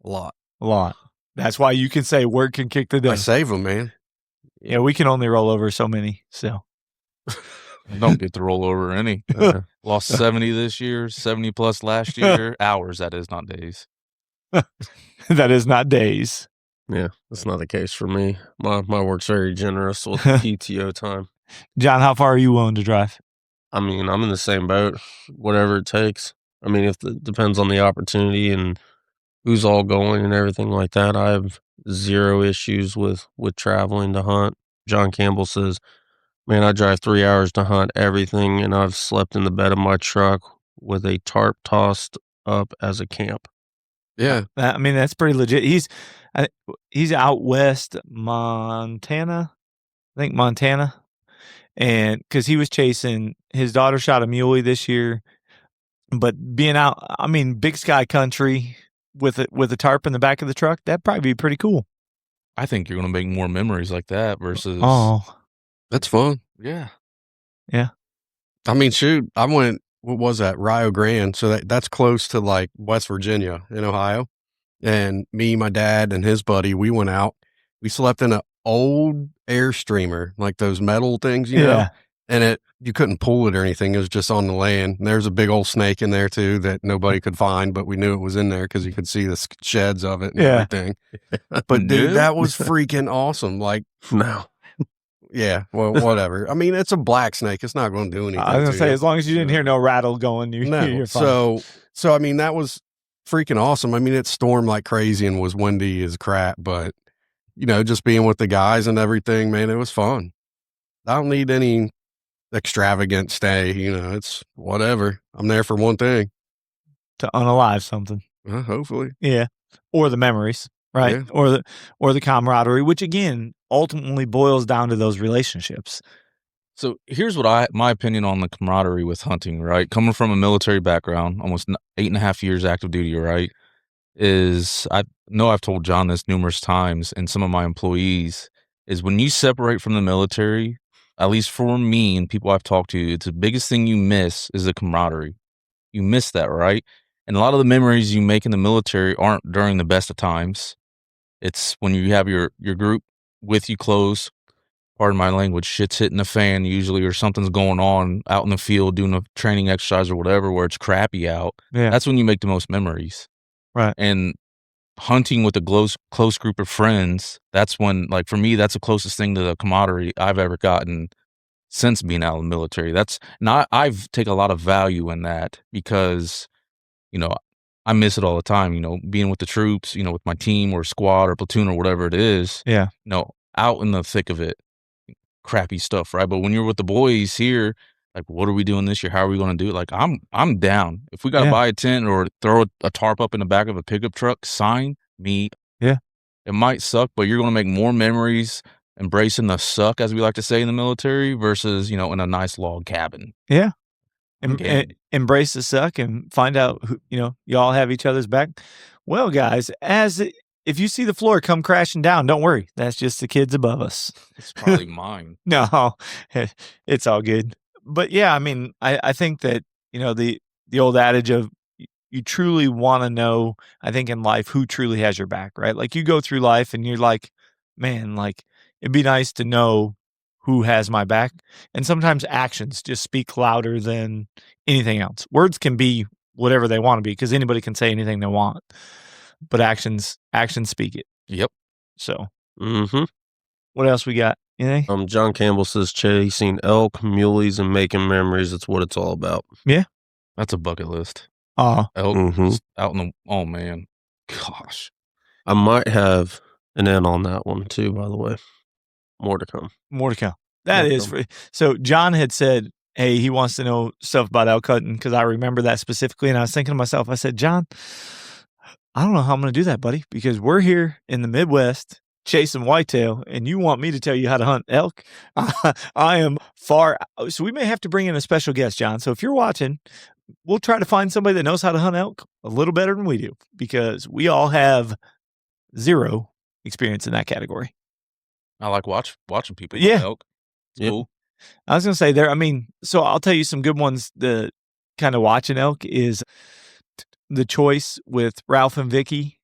S3: A lot.
S2: A lot. That's why you can say work can kick the
S3: I
S2: dust.
S3: save them, man.
S2: Yeah, we can only roll over so many. So
S5: Don't get to roll over any. Lost 70 this year, 70 plus last year. Hours, that is, not days.
S2: that is not days.
S4: Yeah, that's not the case for me. My work's very generous with PTO time.
S2: John, how far are you willing to drive?
S4: I mean, I'm in the same boat, whatever it takes. I mean, if it depends on the opportunity and who's all going and everything like that. I have zero issues with traveling to hunt. John Campbell says, man, I drive 3 hours to hunt everything, and I've slept in the bed of my truck with a tarp tossed up as a camp.
S3: Yeah.
S2: I mean, that's pretty legit. He's out west, Montana, I think Montana, and because he was chasing his daughter shot a muley this year, but being out, I mean, big sky country with a tarp in the back of the truck, that'd probably be pretty cool.
S5: I think you're going to make more memories like that versus.
S2: Oh,
S3: That's fun.
S5: Yeah.
S3: I mean, shoot, I went, what was that? Rio Grande. So that's close to like West Virginia in Ohio. And me, my dad, and his buddy, we went out. We slept in an old Airstreamer, like those metal things, you know?
S2: yeah.
S3: And you couldn't pull it or anything. It was just on the land. And there's a big old snake in there too that nobody could find, but we knew it was in there because you could see the sheds of it and
S2: Yeah.
S3: everything. But dude, that was freaking awesome. Like,
S4: No.
S3: yeah, well, whatever. I mean, it's a black snake. It's not going to do anything.
S2: I was gonna
S3: to
S2: say,
S3: you.
S2: as long as you didn't hear no rattle going, you're fine.
S3: So I mean, that was freaking awesome. I mean, it stormed like crazy and was windy as crap, but just being with the guys and everything, man, it was fun. I don't need any extravagant stay. It's whatever. I'm there for one thing.
S2: to unalive something.
S3: Hopefully.
S2: Yeah, or the memories, right?
S3: Yeah.
S2: Or the camaraderie, which again ultimately boils down to those relationships.
S5: So here's what my opinion on the camaraderie with hunting, right? Coming from a military background, almost 8.5 years active duty, right? I know I've told John this numerous times and some of my employees, is when you separate from the military, at least for me and people I've talked to, it's the biggest thing you miss is the camaraderie. You miss that, right? And a lot of the memories you make in the military aren't during the best of times. It's when you have your group with you close. Pardon my language, shit's hitting the fan usually, or something's going on out in the field doing a training exercise or whatever where it's crappy out.
S2: Yeah,
S5: That's when you make the most memories.
S2: Right.
S5: And hunting with a close group of friends, that's when, like, for me, that's the closest thing to the camaraderie I've ever gotten since being out of the military. I've taken a lot of value in that because, I miss it all the time, being with the troops, with my team or squad or platoon or whatever it is.
S2: Yeah.
S5: Out in the thick of it, crappy stuff, right? But when you're with the boys here, like, what are we doing this year? How are we going to do it? Like, I'm down. If we got to
S2: Yeah.
S5: buy a tent or throw a tarp up in the back of a pickup truck, sign me.
S2: Yeah.
S5: It might suck, but you're going to make more memories embracing the suck, as we like to say in the military, versus, in a nice log cabin.
S2: Yeah. embrace the suck and find out who, you all have each other's back. Well, guys, if you see the floor come crashing down, don't worry. That's just the kids above us.
S5: It's probably mine.
S2: No, it's all good. But yeah, I mean, I think that, the old adage of you truly want to know, I think in life, who truly has your back, right? Like you go through life and you're like, man, like it'd be nice to know who has my back. And sometimes actions just speak louder than anything else. Words can be whatever they want to be because anybody can say anything they want, but actions speak it.
S5: Yep.
S2: So,
S4: Mm-hmm.
S2: What else we got? Anything?
S4: John Campbell says chasing elk, muleys, and making memories. That's what it's all about.
S2: Yeah.
S5: That's a bucket list.
S2: Elk.
S5: Out in the, oh man. Gosh.
S4: I might have an in on that one too, by the way. More to come.
S2: That is. So John had said, hey, he wants to know stuff about elk hunting because I remember that specifically. And I was thinking to myself, I said, John, I don't know how I'm going to do that, buddy, because we're here in the Midwest chasing whitetail and you want me to tell you how to hunt elk. I am far. So we may have to bring in a special guest, John. So if you're watching, we'll try to find somebody that knows how to hunt elk a little better than we do because we all have zero experience in that category.
S5: I like watching people hunt elk. It's cool.
S2: I was going to say so I'll tell you some good ones. The kind of watching elk is The Choice with Ralph and Vicky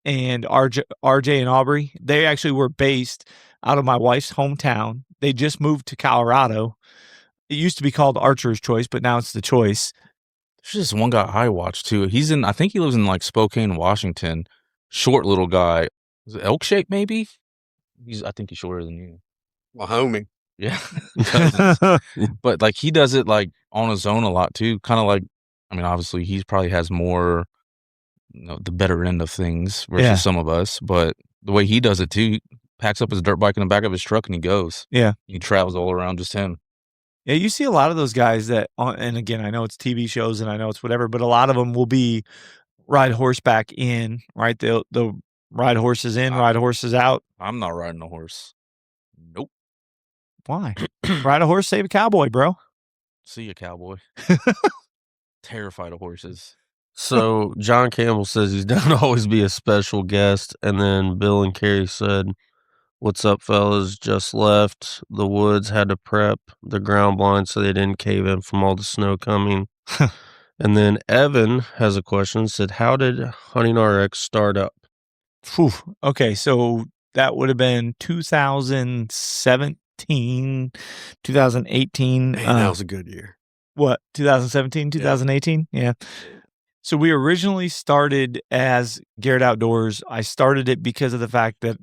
S2: and RJ and Aubrey. They actually were based out of my wife's hometown. They just moved to Colorado. It used to be called Archer's Choice, but now it's The Choice.
S5: There's just one guy I watch too. I think he lives in like Spokane, Washington. Short little guy. Is it Elk Shape maybe? I think he's shorter than you.
S3: My homie.
S5: Yeah. But like he does it like on his own a lot too. Kind of like, obviously he probably has more, the better end of things versus some of us. But the way he does it too, he packs up his dirt bike in the back of his truck and he goes.
S2: Yeah.
S5: He travels all around just him.
S2: Yeah, you see a lot of those guys that, and again, I know it's TV shows and I know it's whatever, but a lot of them will be ride horseback in, right? They'll ride horses in, ride horses out.
S5: I'm not riding a horse. Nope.
S2: Why? Ride a horse, save a cowboy, bro.
S5: See ya, cowboy. Terrified of horses.
S4: So John Campbell says he's down to always be a special guest. And then Bill and Carrie said, what's up, fellas? Just left the woods, had to prep the ground blind so they didn't cave in from all the snow coming. And then Evan has a question, said, how did Hunting RX start up?
S2: Whew. Okay, so that would have been 2017, 2018.
S3: Man, that was a good year.
S2: What, 2017, 2018? Yeah. So we originally started as Garrett Outdoors. I started it because of the fact that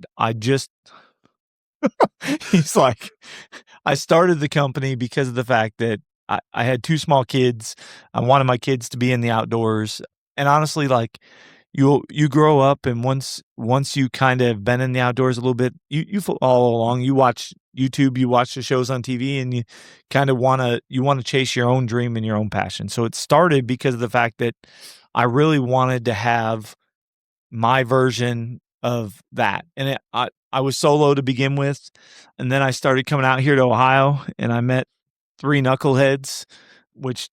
S2: he's like, I started the company because of the fact that I had two small kids. I wanted my kids to be in the outdoors. And honestly, like you grow up and once you kind of been in the outdoors a little bit, you follow along, you watch YouTube, you watch the shows on TV and you kind of want to chase your own dream and your own passion. So it started because of the fact that I really wanted to have my version of that. And I was solo to begin with. And then I started coming out here to Ohio and I met three knuckleheads, which,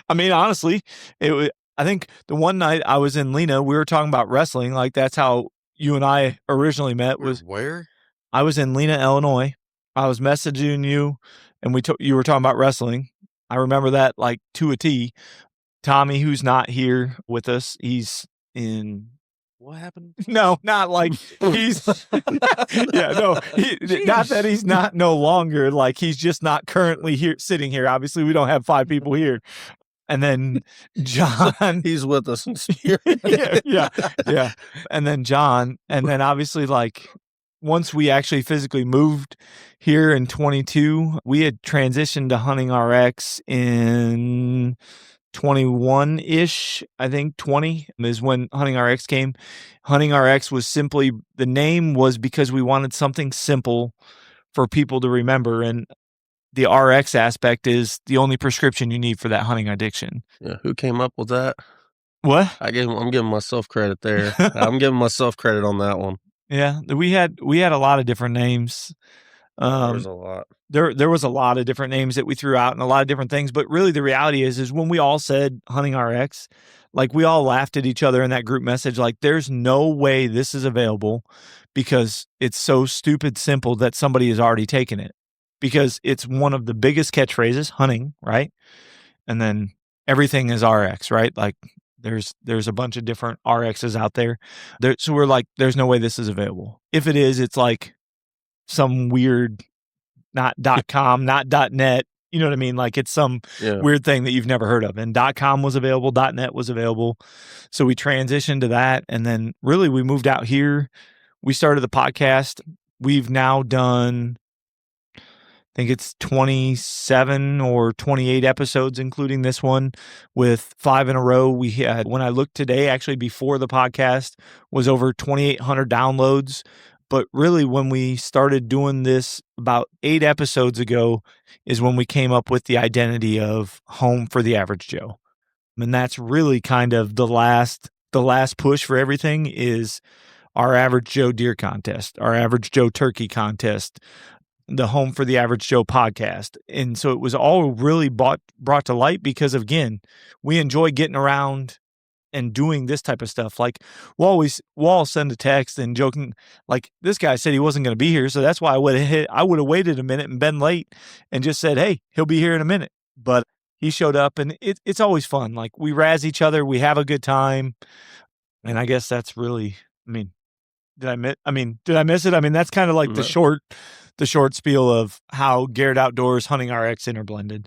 S2: honestly, I think the one night I was in Lena, we were talking about wrestling. Like that's how you and I originally met. Was
S3: where?
S2: I was in Lena, Illinois. I was messaging you and you were talking about wrestling. I remember that like to a T. Tommy, who's not here with us, he's in.
S5: What happened?
S2: No, not like he's. Yeah, no, not that he's not no longer. Like he's just not currently here, sitting here. Obviously, we don't have 5 people here. And then John,
S4: he's with us.
S2: yeah. And then John, and then obviously, like once we actually physically moved here in 22, we had transitioned to Hunting RX in 21-ish, I think 20 is when Hunting RX came. Hunting RX was simply, the name was because we wanted something simple for people to remember. And the RX aspect is the only prescription you need for that hunting addiction.
S4: Yeah. Who came up with that?
S2: What?
S4: I'm giving myself credit there. I'm giving myself credit on that one.
S2: Yeah. We had a lot of different names.
S4: There's a lot.
S2: there was a lot of different names that we threw out and a lot of different things, but really the reality is when we all said Hunting RX, like we all laughed at each other in that group message, like there's no way this is available because it's so stupid simple that somebody has already taken it, because it's one of the biggest catchphrases, hunting, right? And then everything is RX, right? Like there's a bunch of different RXs out there. So we're like, there's no way this is available. If it is, it's like some weird, not .com, not .net. You know what I mean? Like it's some weird thing that you've never heard of. And .com was available, .net was available. So we transitioned to that. And then really we moved out here. We started the podcast. We've now done, I think it's 27 or 28 episodes, including this one, with 5 in a row. We had, when I looked today, actually before the podcast, was over 2,800 downloads. But really, when we started doing this about 8 episodes ago is when we came up with the identity of Home for the Average Joe. And that's really kind of the last push for everything is our Average Joe deer contest, our Average Joe turkey contest, the Home for the Average Joe podcast. And so it was all really brought to light because, again, we enjoy getting around and doing this type of stuff. Like we'll all send a text and joking, like this guy said he wasn't going to be here. So that's why I would have waited a minute and been late and just said, hey, he'll be here in a minute. But he showed up and it's always fun. Like we razz each other. We have a good time. And I guess that's really, did I miss it? I mean, that's kind of like the short spiel of how Garrett Outdoors, Hunting RX interblended.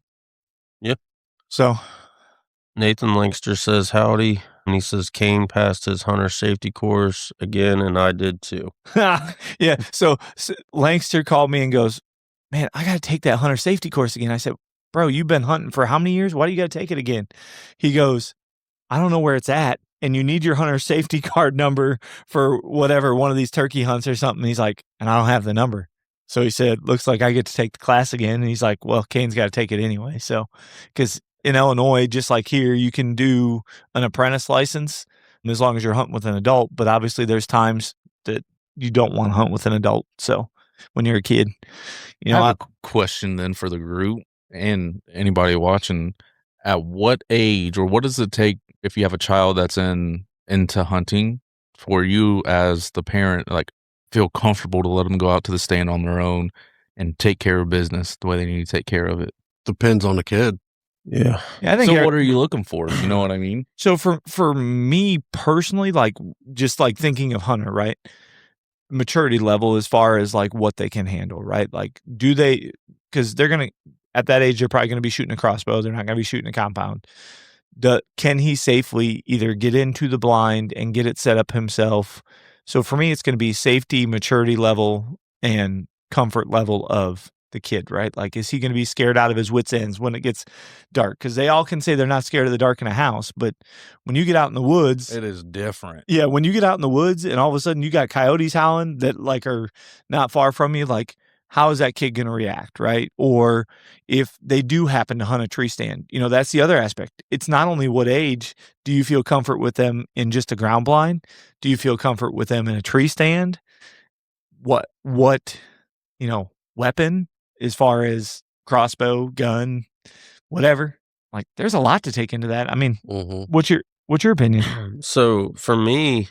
S4: Yep.
S2: So
S4: Nathan Lankster says howdy, and he says Kane passed his hunter safety course again, and I did too.
S2: Yeah. So Lankster called me and goes, man, I got to take that hunter safety course again. I said, bro, you've been hunting for how many years? Why do you got to take it again? He goes, I don't know where it's at, and you need your hunter safety card number for whatever, one of these turkey hunts or something. He's like, and I don't have the number. So he said, looks like I get to take the class again. And he's like, well, Kane's got to take it anyway. So, because in Illinois, just like here, you can do an apprentice license as long as you're hunting with an adult. But obviously there's times that you don't want to hunt with an adult. So when you're a kid,
S5: I have a question then for the group and anybody watching. At what age, or what does it take if you have a child that's into hunting for you as the parent, like feel comfortable to let them go out to the stand on their own and take care of business the way they need to take care of it?
S3: Depends on the kid.
S4: Yeah.
S2: I think
S5: so what are you looking for? You know what I mean?
S2: So for me personally, like just like thinking of hunter, right? Maturity level as far as like what they can handle, right? Like do they, because they're going to, at that age, they're probably going to be shooting a crossbow. They're not going to be shooting a compound. Can he safely either get into the blind and get it set up himself? So for me, it's going to be safety, maturity level, and comfort level of the kid, right? Like, is he going to be scared out of his wits' ends when it gets dark? Because they all can say they're not scared of the dark in a house, but when you get out in the woods,
S5: it is different.
S2: Yeah, when you get out in the woods and all of a sudden you got coyotes howling that like are not far from you, like how is that kid going to react, right? Or if they do happen to hunt a tree stand, that's the other aspect. It's not only what age do you feel comfort with them in just a ground blind? Do you feel comfort with them in a tree stand? What weapon as far as crossbow, gun, whatever? Like there's a lot to take into that. I mean, what's your opinion?
S4: So for me,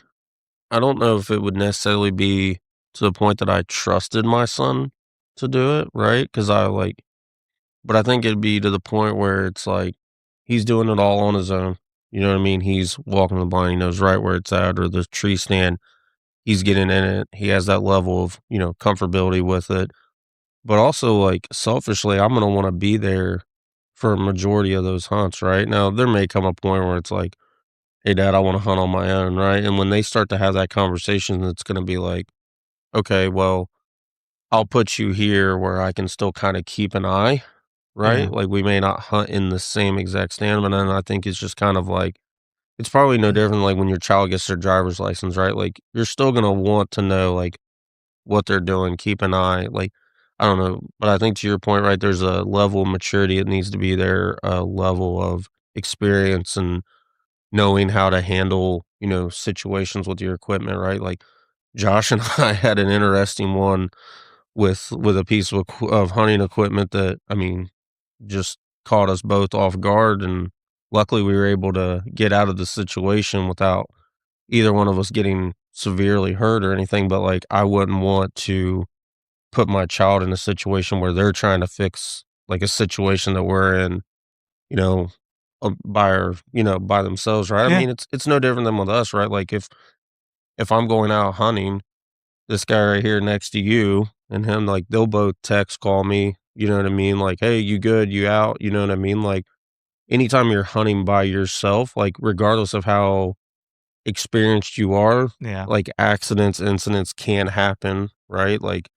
S4: I don't know if it would necessarily be to the point that I trusted my son to do it, right? Because but I think it'd be to the point where it's like he's doing it all on his own. You know what I mean? He's walking the blind, he knows right where it's at, or the tree stand, he's getting in it. He has that level of, comfortability with it. But also, like, selfishly, I'm going to want to be there for a majority of those hunts, right? Now, there may come a point where it's like, hey, Dad, I want to hunt on my own, right? And when they start to have that conversation, it's going to be like, okay, well, I'll put you here where I can still kind of keep an eye, right?
S2: Yeah.
S4: Like, we may not hunt in the same exact stand, but then I think it's just kind of like, it's probably no different like when your child gets their driver's license, right? Like, you're still going to want to know, like, what they're doing, keep an eye, like, I don't know, but I think to your point, right, there's a level of maturity that needs to be there, a level of experience and knowing how to handle, situations with your equipment, right? Like Josh and I had an interesting one with a piece of hunting equipment that, I mean, just caught us both off guard, and luckily we were able to get out of the situation without either one of us getting severely hurt or anything. But like, I wouldn't want to put my child in a situation where they're trying to fix like a situation that we're in, you know, by themselves, right? I
S2: Yeah.
S4: mean, it's no different than with us, right? Like if I'm going out hunting, this guy right here next to you and him, like, they'll both text, call me, you know what I mean? Like, "Hey, you good? You out?" You know what I mean? Like, anytime you're hunting by yourself, like, regardless of how experienced you are,
S2: Yeah.
S4: like, accidents, incidents can happen, right? Like,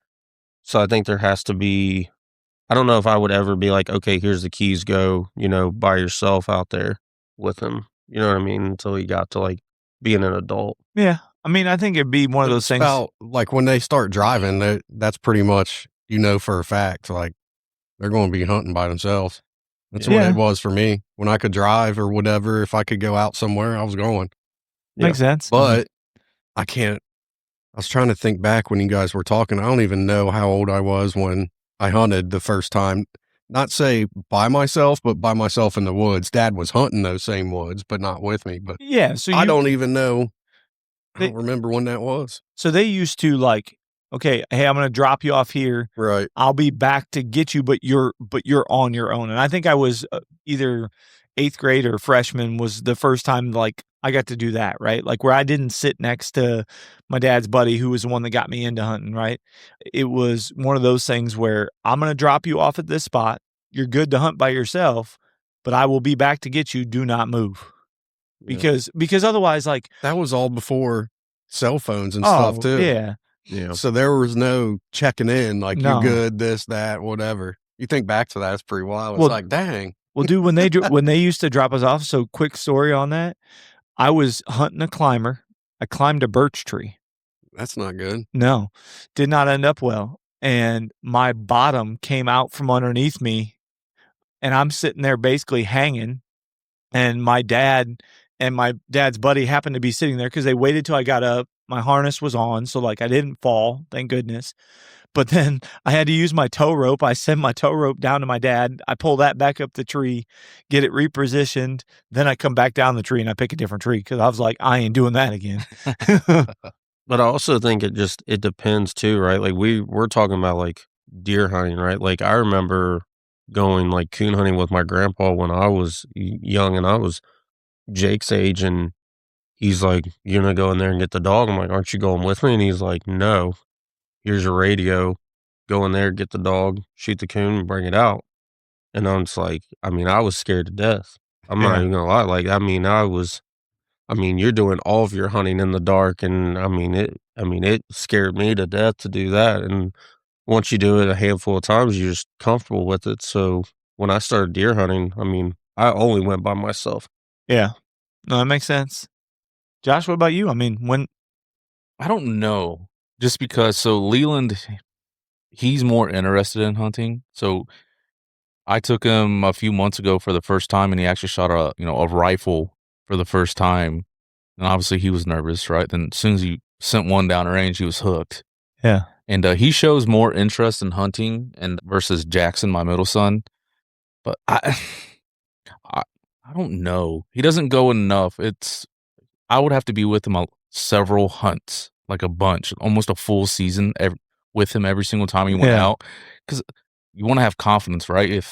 S4: so I think there has to be, I don't know if I would ever be like, "Okay, here's the keys, go," by yourself out there with him, you know what I mean? Until you got to, like, being an adult.
S2: Yeah. I mean, I think it'd be one of
S3: But
S2: those
S3: it's
S2: things.
S3: about, like, when they start driving, that's pretty much, for a fact, like, they're gonna be hunting by themselves. That's what
S2: Yeah.
S3: it was for me. When I could drive or whatever, if I could go out somewhere, I was going.
S2: Makes sense. I mean,
S3: But I can't I was trying to think back when you guys were talking. I don't even know how old I was when I hunted the first time. Not say by myself, but by myself in the woods. Dad was hunting those same woods, but not with me. But
S2: yeah. So
S3: I don't even know. I
S2: They-
S3: don't remember when that was.
S2: So they used to like, okay, hey, I'm going to drop you off here.
S3: Right.
S2: I'll be back to get you, but you're on your own. And I think I was either 8th grade or freshman was the first time like I got to do that, right? Like where I didn't sit next to my dad's buddy who was the one that got me into hunting, right? It was one of those things where I'm going to drop you off at this spot. You're good to hunt by yourself, but I will be back to get you. Do not move. Because otherwise, like,
S3: That was all before cell phones and stuff too.
S2: Yeah.
S4: Yeah.
S3: So there was no checking in, like,
S2: No.
S3: you good, this, that, whatever. You think back to that, it's pretty wild. It's
S2: Well-
S3: like, dang.
S2: Well, dude, when they used to drop us off, so quick story on that. I was hunting a climber. I climbed a birch tree.
S3: That's not good.
S2: No, did not end up well. And my bottom came out from underneath me, and I'm sitting there basically hanging. And my dad and my dad's buddy happened to be sitting there because they waited till I got up. My harness was on, so like I didn't fall, thank goodness. But then I had to use my tow rope. I sent my tow rope down to my dad. I pull that back up the tree, get it repositioned. Then I come back down the tree and I pick a different tree because I was like, I ain't doing that again.
S4: But I also think it depends too, right? Like we're talking about like deer hunting, right? Like I remember going like coon hunting with my grandpa when I was young and I was Jake's age, and he's like, "You're gonna go in there and get the dog?" I'm like, "Aren't you going with me?" And he's like, "No, here's your radio. Go in there, get the dog, shoot the coon, and bring it out." And I'm just like, I mean, I was scared to death. I'm not
S2: Yeah.
S4: even gonna lie. Like, I mean, you're doing all of your hunting in the dark, and it scared me to death to do that. And once you do it a handful of times, you're just comfortable with it. So when I started deer hunting, I mean, I only went by myself.
S2: Yeah. No, that makes sense. Josh, what about you? I mean, when
S5: I don't know. Just because, so Leland, he's more interested in hunting. So I took him a few months ago for the first time, and he actually shot a rifle for the first time. And obviously he was nervous, right? Then as soon as he sent one down range, he was hooked.
S2: Yeah.
S5: And he shows more interest in hunting and versus Jackson, my middle son. But I don't know. He doesn't go enough. I would have to be with him several hunts, like a bunch, almost a full season with him every single time he went
S2: Yeah.
S5: out, because you want to have confidence, right?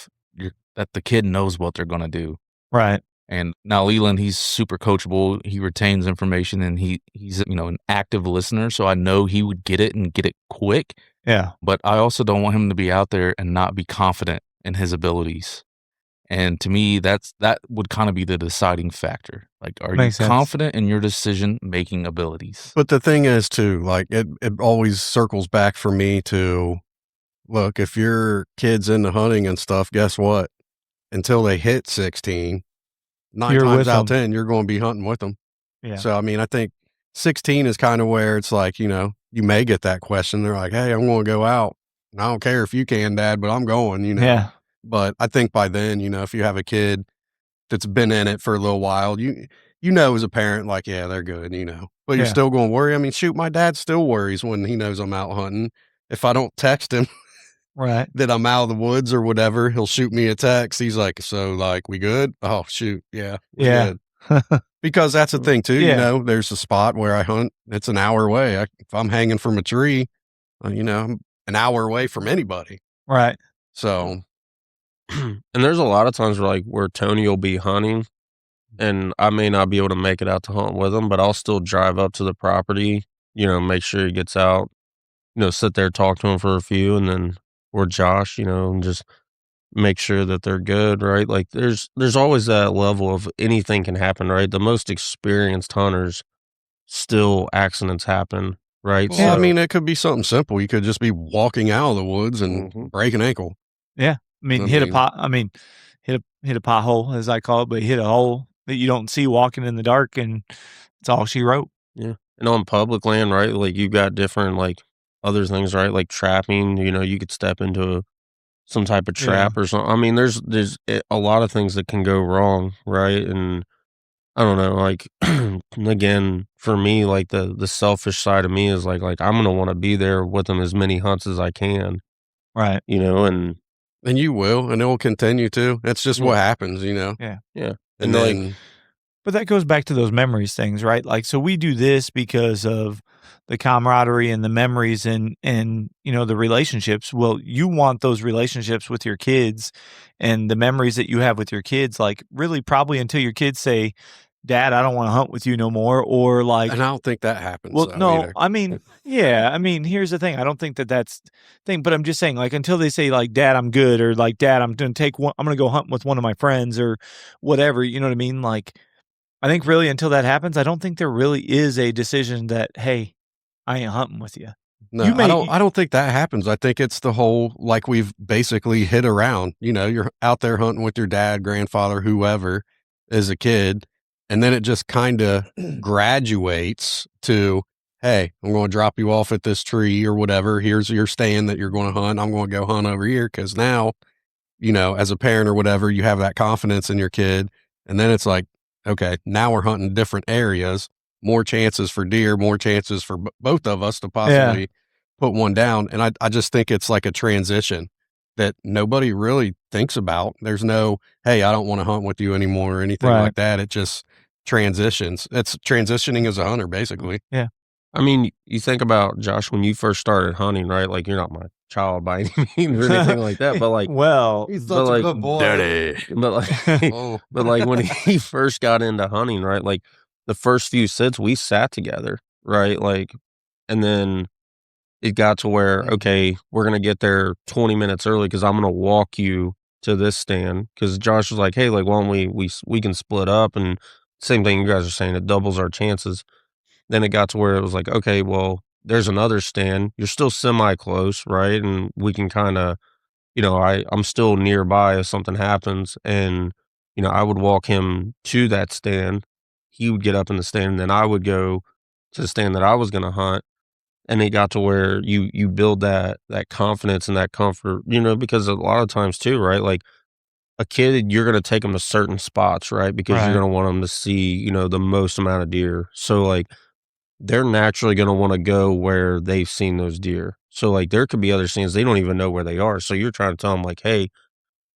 S5: That the kid knows what they're gonna do.
S2: Right.
S5: And now Leland, he's super coachable. He retains information, and he's an active listener. So I know he would get it and get it quick.
S2: Yeah.
S5: But I also don't want him to be out there and not be confident in his abilities. And to me, that would kind of be the deciding factor. Like, are
S2: Makes
S5: you
S2: sense.
S5: confident in your decision-making abilities?
S3: But the thing is too, like it always circles back for me to, look, if your kid's into hunting and stuff, guess what? Until they hit 16, 9
S2: You're
S3: times
S2: with
S3: out of
S2: them.
S3: 10, you're going to be hunting with them.
S2: Yeah.
S3: So, I mean, I think 16 is kind of where it's like, you may get that question. They're like, hey, I'm going to go out. And I don't care if you can, Dad, but I'm going,
S2: Yeah.
S3: But I think by then, if you have a kid that's been in it for a little while, you as a parent, like, yeah, they're good, but you're
S2: Yeah.
S3: still going to worry. I mean, shoot, my dad still worries when he knows I'm out hunting. if I don't text him
S2: Right.
S3: that I'm out of the woods or whatever, he'll shoot me a text. He's like, so like, we good? Oh shoot. Yeah. We
S2: Yeah.
S3: good. Because that's the thing too,
S2: Yeah.
S3: you know, there's a spot where I hunt. It's an hour away. If I'm hanging from a tree, you know, I'm an hour away from anybody.
S2: Right.
S3: So,
S4: And there's a lot of times where Tony will be hunting and I may not be able to make it out to hunt with him, but I'll still drive up to the property, make sure he gets out, sit there, talk to him for a few, and then, or Josh, and just make sure that they're good, right? Like there's always that level of anything can happen, right? The most experienced hunters, still accidents happen, right?
S3: well, I mean, it could be something simple. You could just be walking out of the woods and break an ankle.
S2: Yeah. I mean, hit a pothole, as I call it, but hit a hole that you don't see walking in the dark, and it's all she wrote.
S4: Yeah. And on public land, right? Like you got different other things, right? Like trapping, you could step into some type of trap or something. I mean, there's a lot of things that can go wrong, right? And I don't know, like again, for me, like the selfish side of me is like I'm gonna want to be there with them as many hunts as I can,
S2: Right.
S4: and
S3: you will, and it will continue to. It's just what happens,
S2: Yeah.
S4: yeah.
S3: And then,
S2: but that goes back to those memories things, right? Like, so we do this because of the camaraderie and the memories and the relationships. Well, you want those relationships with your kids and the memories that you have with your kids, like really probably until your kids say, Dad, I don't want to hunt with you no more. Or like,
S3: and I don't think that happens.
S2: well,
S3: though,
S2: no,
S3: either.
S2: I mean, yeah, I mean, here's the thing. I don't think that's the thing, but I'm just saying, like, until they say like, Dad, I'm good, or like, Dad, I'm going to go hunt with one of my friends or whatever, you know what I mean? Like, I think really until that happens, I don't think there really is a decision that, hey, I ain't hunting with you.
S3: No,
S2: You may-
S3: I don't think that happens. I think it's the whole, like we've basically hit around, you're out there hunting with your dad, grandfather, whoever as a kid. And then it just kind of graduates to, hey, I'm going to drop you off at this tree or whatever. Here's your stand that you're going to hunt. I'm going to go hunt over here. Cause now, as a parent or whatever, you have that confidence in your kid. And then it's like, okay, now we're hunting different areas, more chances for deer, more chances for both of us to possibly put one down. And I just think it's like a transition that nobody really thinks about. There's no, hey, I don't want to hunt with you anymore or anything like that. It just transitions. It's transitioning as a hunter, basically.
S2: Yeah.
S4: I mean, you think about, Josh, when you first started hunting, right? Like you're not my child by any means or anything like that, but like,
S2: well,
S3: He's
S4: but
S3: such a
S4: like,
S3: good boy.
S5: Daddy.
S4: but like,
S3: Oh.
S4: but like when he first got into hunting, right? Like the first few sits we sat together, right? Like, and then it got to where, okay, we're going to get there 20 minutes early because I'm going to walk you to this stand. Because Josh was like, hey, like, why don't we can split up? And same thing you guys are saying, it doubles our chances. Then it got to where it was like, okay, well, there's another stand. You're still semi-close, right? And we can kind of, I'm still nearby if something happens. And, I would walk him to that stand. He would get up in the stand, and then I would go to the stand that I was going to hunt. And it got to where you build that confidence and that comfort, because a lot of times too, right? Like a kid, you're going to take them to certain spots, right? Because you're going to want them to see, the most amount of deer. So like they're naturally going to want to go where they've seen those deer. So like there could be other scenes they don't even know where they are. So you're trying to tell them like, hey,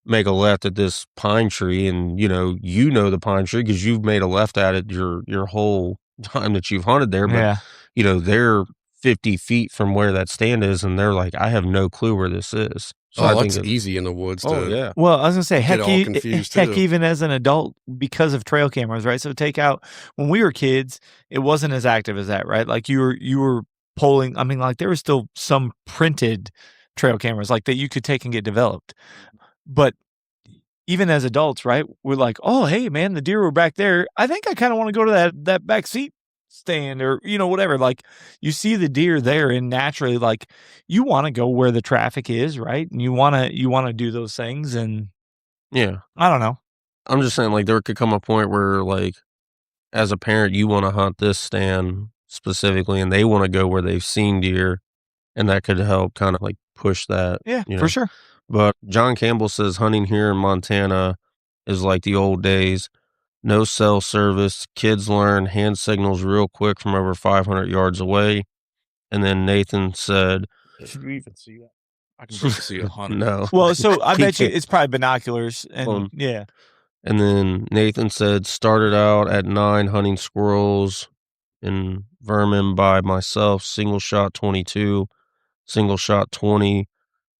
S4: make a left at this pine tree, and the pine tree because you've made a left at it your whole time that you've hunted there. But they're 50 feet from where that stand is, and they're like, I have no clue where this is. So I think
S3: it's easy in the woods.
S4: Oh, yeah.
S2: Well, I was gonna say, heck,
S3: all confused, too.
S2: even as an adult, because of trail cameras, right? So take out when we were kids, it wasn't as active as that, right? Like you were polling. I mean, like there was still some printed trail cameras like that you could take and get developed, but even as adults, right? We're like, oh, hey, man, the deer were back there. I think I kind of want to go to that back seat stand or whatever. Like you see the deer there, and naturally, like you want to go where the traffic is, right? And you want to do those things. And
S4: Yeah.
S2: I don't know.
S4: I'm just saying, like, there could come a point where, like, as a parent, you want to hunt this stand specifically, and they want to go where they've seen deer, and that could help kind of like push that.
S2: Yeah, for sure.
S4: But John Campbell says hunting here in Montana is like the old days. No cell service. Kids learn hand signals real quick from over 500 yards away. And then Nathan said,
S5: Should we even see that? I can barely see 100.
S4: No.
S2: Well, so I
S4: He
S2: bet you
S4: can't.
S2: it's probably binoculars and yeah.
S4: And then Nathan said, started out at 9 hunting squirrels and vermin by myself, single shot 22, single shot 20,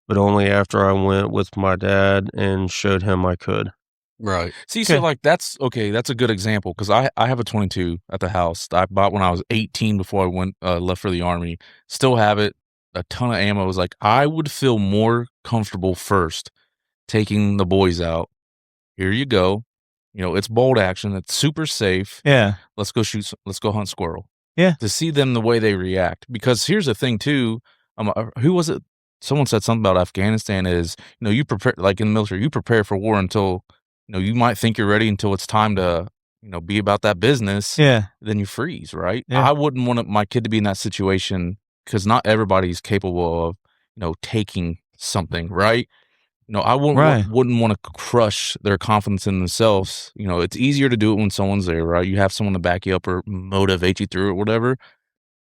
S4: but only after I went with my dad and showed him I could.
S3: Right.
S5: See,
S2: Okay.
S5: so like that's okay. That's a good example because I have a 22 at the house. I bought when I was 18 before I went left for the army. Still have it. A ton of ammo. Was like I would feel more comfortable first taking the boys out. Here you go. You know, it's bolt action. It's super safe.
S2: Yeah.
S5: Let's go shoot. Let's go hunt squirrel.
S2: Yeah.
S5: To see them the way they react. Because here's the thing too. Who was it? Someone said something about Afghanistan is, you know, you prepare, like in the military, you prepare for war until, you know, you might think you're ready until it's time to, you know, be about that business.
S2: Yeah.
S5: Then you freeze, right?
S2: Yeah.
S5: I wouldn't want my kid to be in that situation because not everybody's capable of, you know, taking something, right? You know, I wouldn't want to crush their confidence in themselves. You know, it's easier to do it when someone's there, right? You have someone to back you up or motivate you through it, whatever.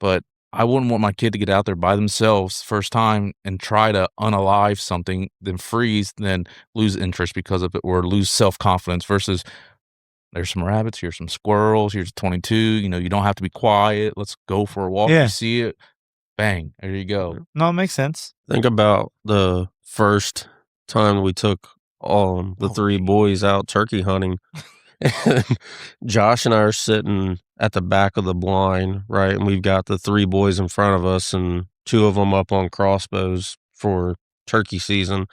S5: But I wouldn't want my kid to get out there by themselves first time and try to unalive something, then freeze, then lose interest because of it or lose self-confidence versus there's some rabbits, here's some squirrels, here's 22, you know, you don't have to be quiet. Let's go for a walk.
S2: Yeah.
S5: You see it, bang, there you go.
S2: No, it makes sense.
S4: Think about the first time we took the 3 boys out turkey hunting. And Josh and I are sitting at the back of the blind, right? And we've got the 3 boys in front of us and 2 of them up on crossbows for turkey season.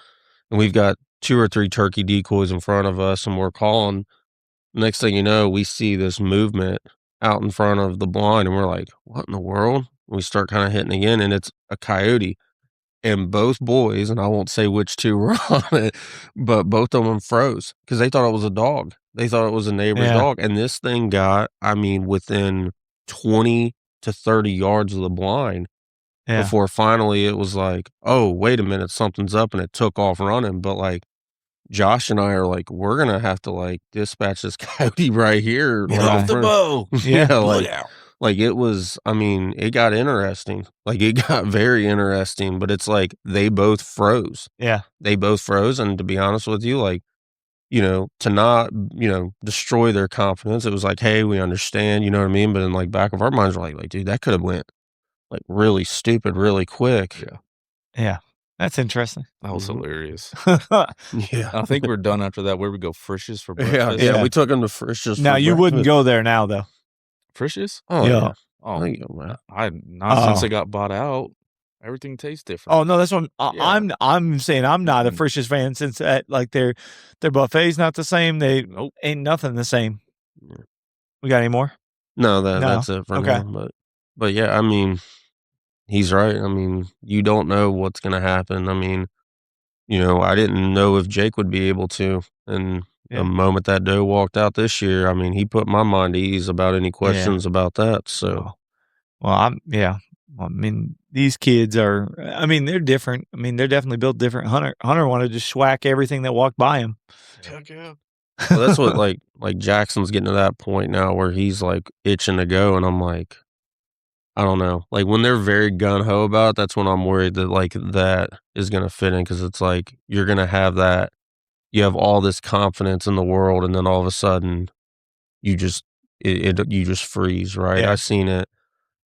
S4: And we've got 2 or 3 turkey decoys in front of us and we're calling. Next thing you know, we see this movement out in front of the blind and we're like, what in the world? We start kind of hitting again and it's a coyote. And both boys, and I won't say which 2 were on it, but both of them froze because they thought it was a dog. They thought it was a neighbor's dog. And this thing got, I mean, within 20 to 30 yards of the blind before finally it was like, oh, wait a minute, something's up. And it took off running. But like, Josh and I are like, we're going to have to like dispatch this coyote right here.
S5: Get
S4: like,
S5: off the bow.
S4: Yeah.
S5: Look out.
S4: Like it was, I mean, it got interesting. Like it got very interesting, but it's like they both froze.
S2: Yeah.
S4: They both froze. And to be honest with you, like, you know, to not, you know, destroy their confidence, it was like, hey, we understand, you know what I mean? But in like back of our minds, we're like, dude, that could have went like really stupid, really quick.
S5: Yeah.
S2: Yeah. That's interesting.
S5: That was hilarious.
S4: Yeah.
S5: I think we're done after that. Where we go? Frisch's for
S4: Yeah.
S5: breakfast?
S4: Yeah. We took them to Frisch's.
S2: Now, you wouldn't go there now, though.
S5: Frisch's?
S4: Oh,
S2: Yeah.
S4: yeah.
S5: Oh,
S4: Thank you, man.
S5: not since it got bought out. Everything tastes different.
S2: Oh no, that's what
S5: Yeah.
S2: I'm saying. I'm not a Frisch's fan since like their buffet's not the same. They ain't nothing the same.
S4: Yeah.
S2: We got any more?
S4: No, that's it for
S2: Okay.
S4: now. But yeah, I mean, he's right. I mean, you don't know what's going to happen. I mean, you know, I didn't know if Jake would be able to. And
S2: Yeah.
S4: the moment that doe walked out this year, I mean, he put my mind at ease about any questions about that. So,
S2: Well, I mean, these kids are. I mean, they're different. I mean, they're definitely built different. Hunter wanted to schwack everything that walked by him.
S5: Heck yeah.
S4: well, that's what like Jackson's getting to that point now where he's like itching to go. And I'm like, I don't know. Like when they're very gun ho about it, that's when I'm worried that like that is going to fit in. Cause it's like, you're going to have that, you have all this confidence in the world. And then all of a sudden you just, you just freeze. Right.
S2: Yeah.
S4: I've seen it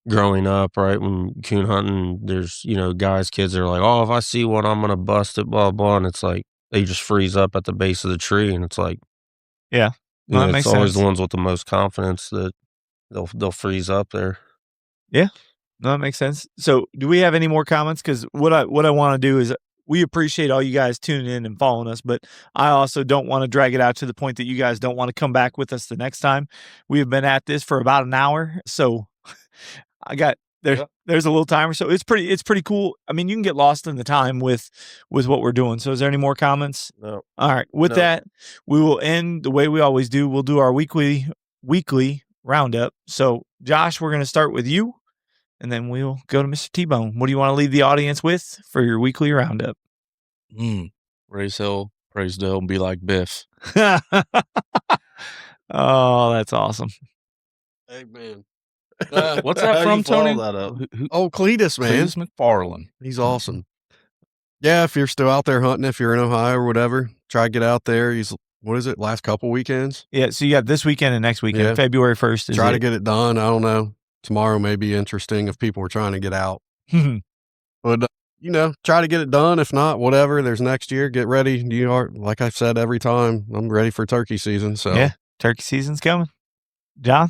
S4: growing up, right? When coon hunting, there's, you know, kids that are like, oh, if I see one, I'm going to bust it, blah, blah. And it's like, they just freeze up at the base of the tree. And it's like,
S2: Yeah.
S4: you know,
S2: That
S4: it's
S2: makes
S4: always
S2: sense.
S4: the ones with the most confidence that they'll freeze up there.
S2: No, that makes sense. So, do we have any more comments? Because what I want to do is we appreciate all you guys tuning in and following us, but I also don't want to drag it out to the point that you guys don't want to come back with us the next time. We have been at this for about an hour, so I got there's a little timer, so it's pretty cool. I mean, you can get lost in the time with what we're doing. So, is there any more comments?
S4: No.
S2: All right. With that, we will end the way we always do. We'll do our weekly roundup. So, Josh, we're going to start with you. And then we'll go to Mr. T-Bone. What do you want to leave the audience with for your weekly roundup?
S5: Raise hell, praise Dale, and be like Biff.
S2: Oh, that's awesome.
S3: Amen.
S5: What's that
S4: How
S5: from,
S4: you follow
S5: Tony?
S4: that up?
S3: Oh, Cletus, man.
S5: Cletus McFarland.
S3: He's awesome. Yeah, if you're still out there hunting, if you're in Ohio or whatever, try to get out there. He's, what is it, last couple weekends?
S2: Yeah, so you got this weekend and next weekend.
S3: Yeah.
S2: February 1st is
S3: Try to
S2: it.
S3: get it done. I don't know. Tomorrow may be interesting if people are trying to get out. But, try to get it done. If not, whatever. There's next year. Get ready. You are, like I've said every time, I'm ready for turkey season. So
S2: Yeah, turkey season's coming. John?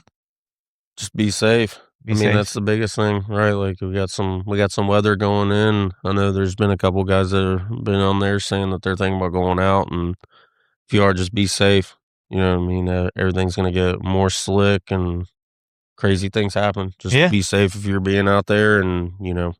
S4: Just be safe.
S2: Be
S4: I mean,
S2: safe.
S4: that's the biggest thing, right? Like we got some weather going in. I know there's been a couple guys that have been on there saying that they're thinking about going out, and if you are, just be safe. You know what I mean? Everything's going to get more slick and crazy things happen. Just
S2: Yeah.
S4: be safe if you're being out there, and yeah,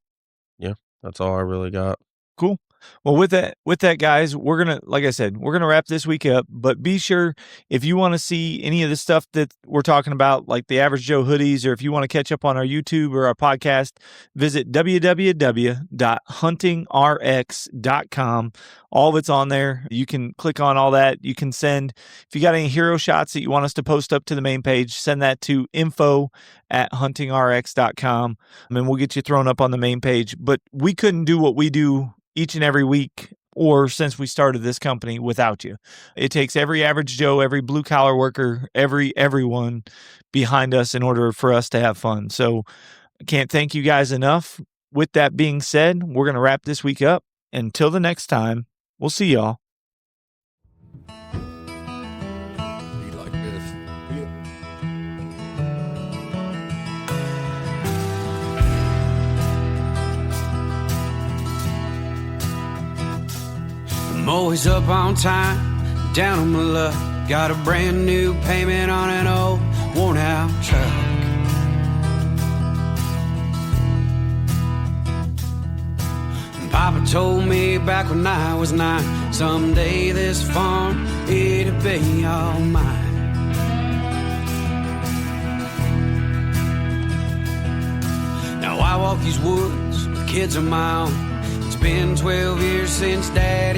S4: that's all I really got.
S2: Cool. Well, with that, guys, we're going to wrap this week up, but be sure if you want to see any of the stuff that we're talking about, like the Average Joe hoodies, or if you want to catch up on our YouTube or our podcast, visit www.huntingrx.com. All of it's on there. You can click on all that. You can send, if you got any hero shots that you want us to post up to the main page, send that to info@huntingrx.com, and we'll get you thrown up on the main page. But we couldn't do what we do each and every week or since we started this company without you. It takes every average Joe, every blue collar worker, everyone behind us in order for us to have fun. So I can't thank you guys enough. With that being said, we're going to wrap this week up. Until the next time, we'll see y'all.
S3: be like this.
S1: I'm always up on time, down on my luck. Got a brand new payment on an old worn out truck. Papa told me back when I was 9, someday this farm, it'll be all mine. Now I walk these woods with kids of my own. It's been 12 years since Dad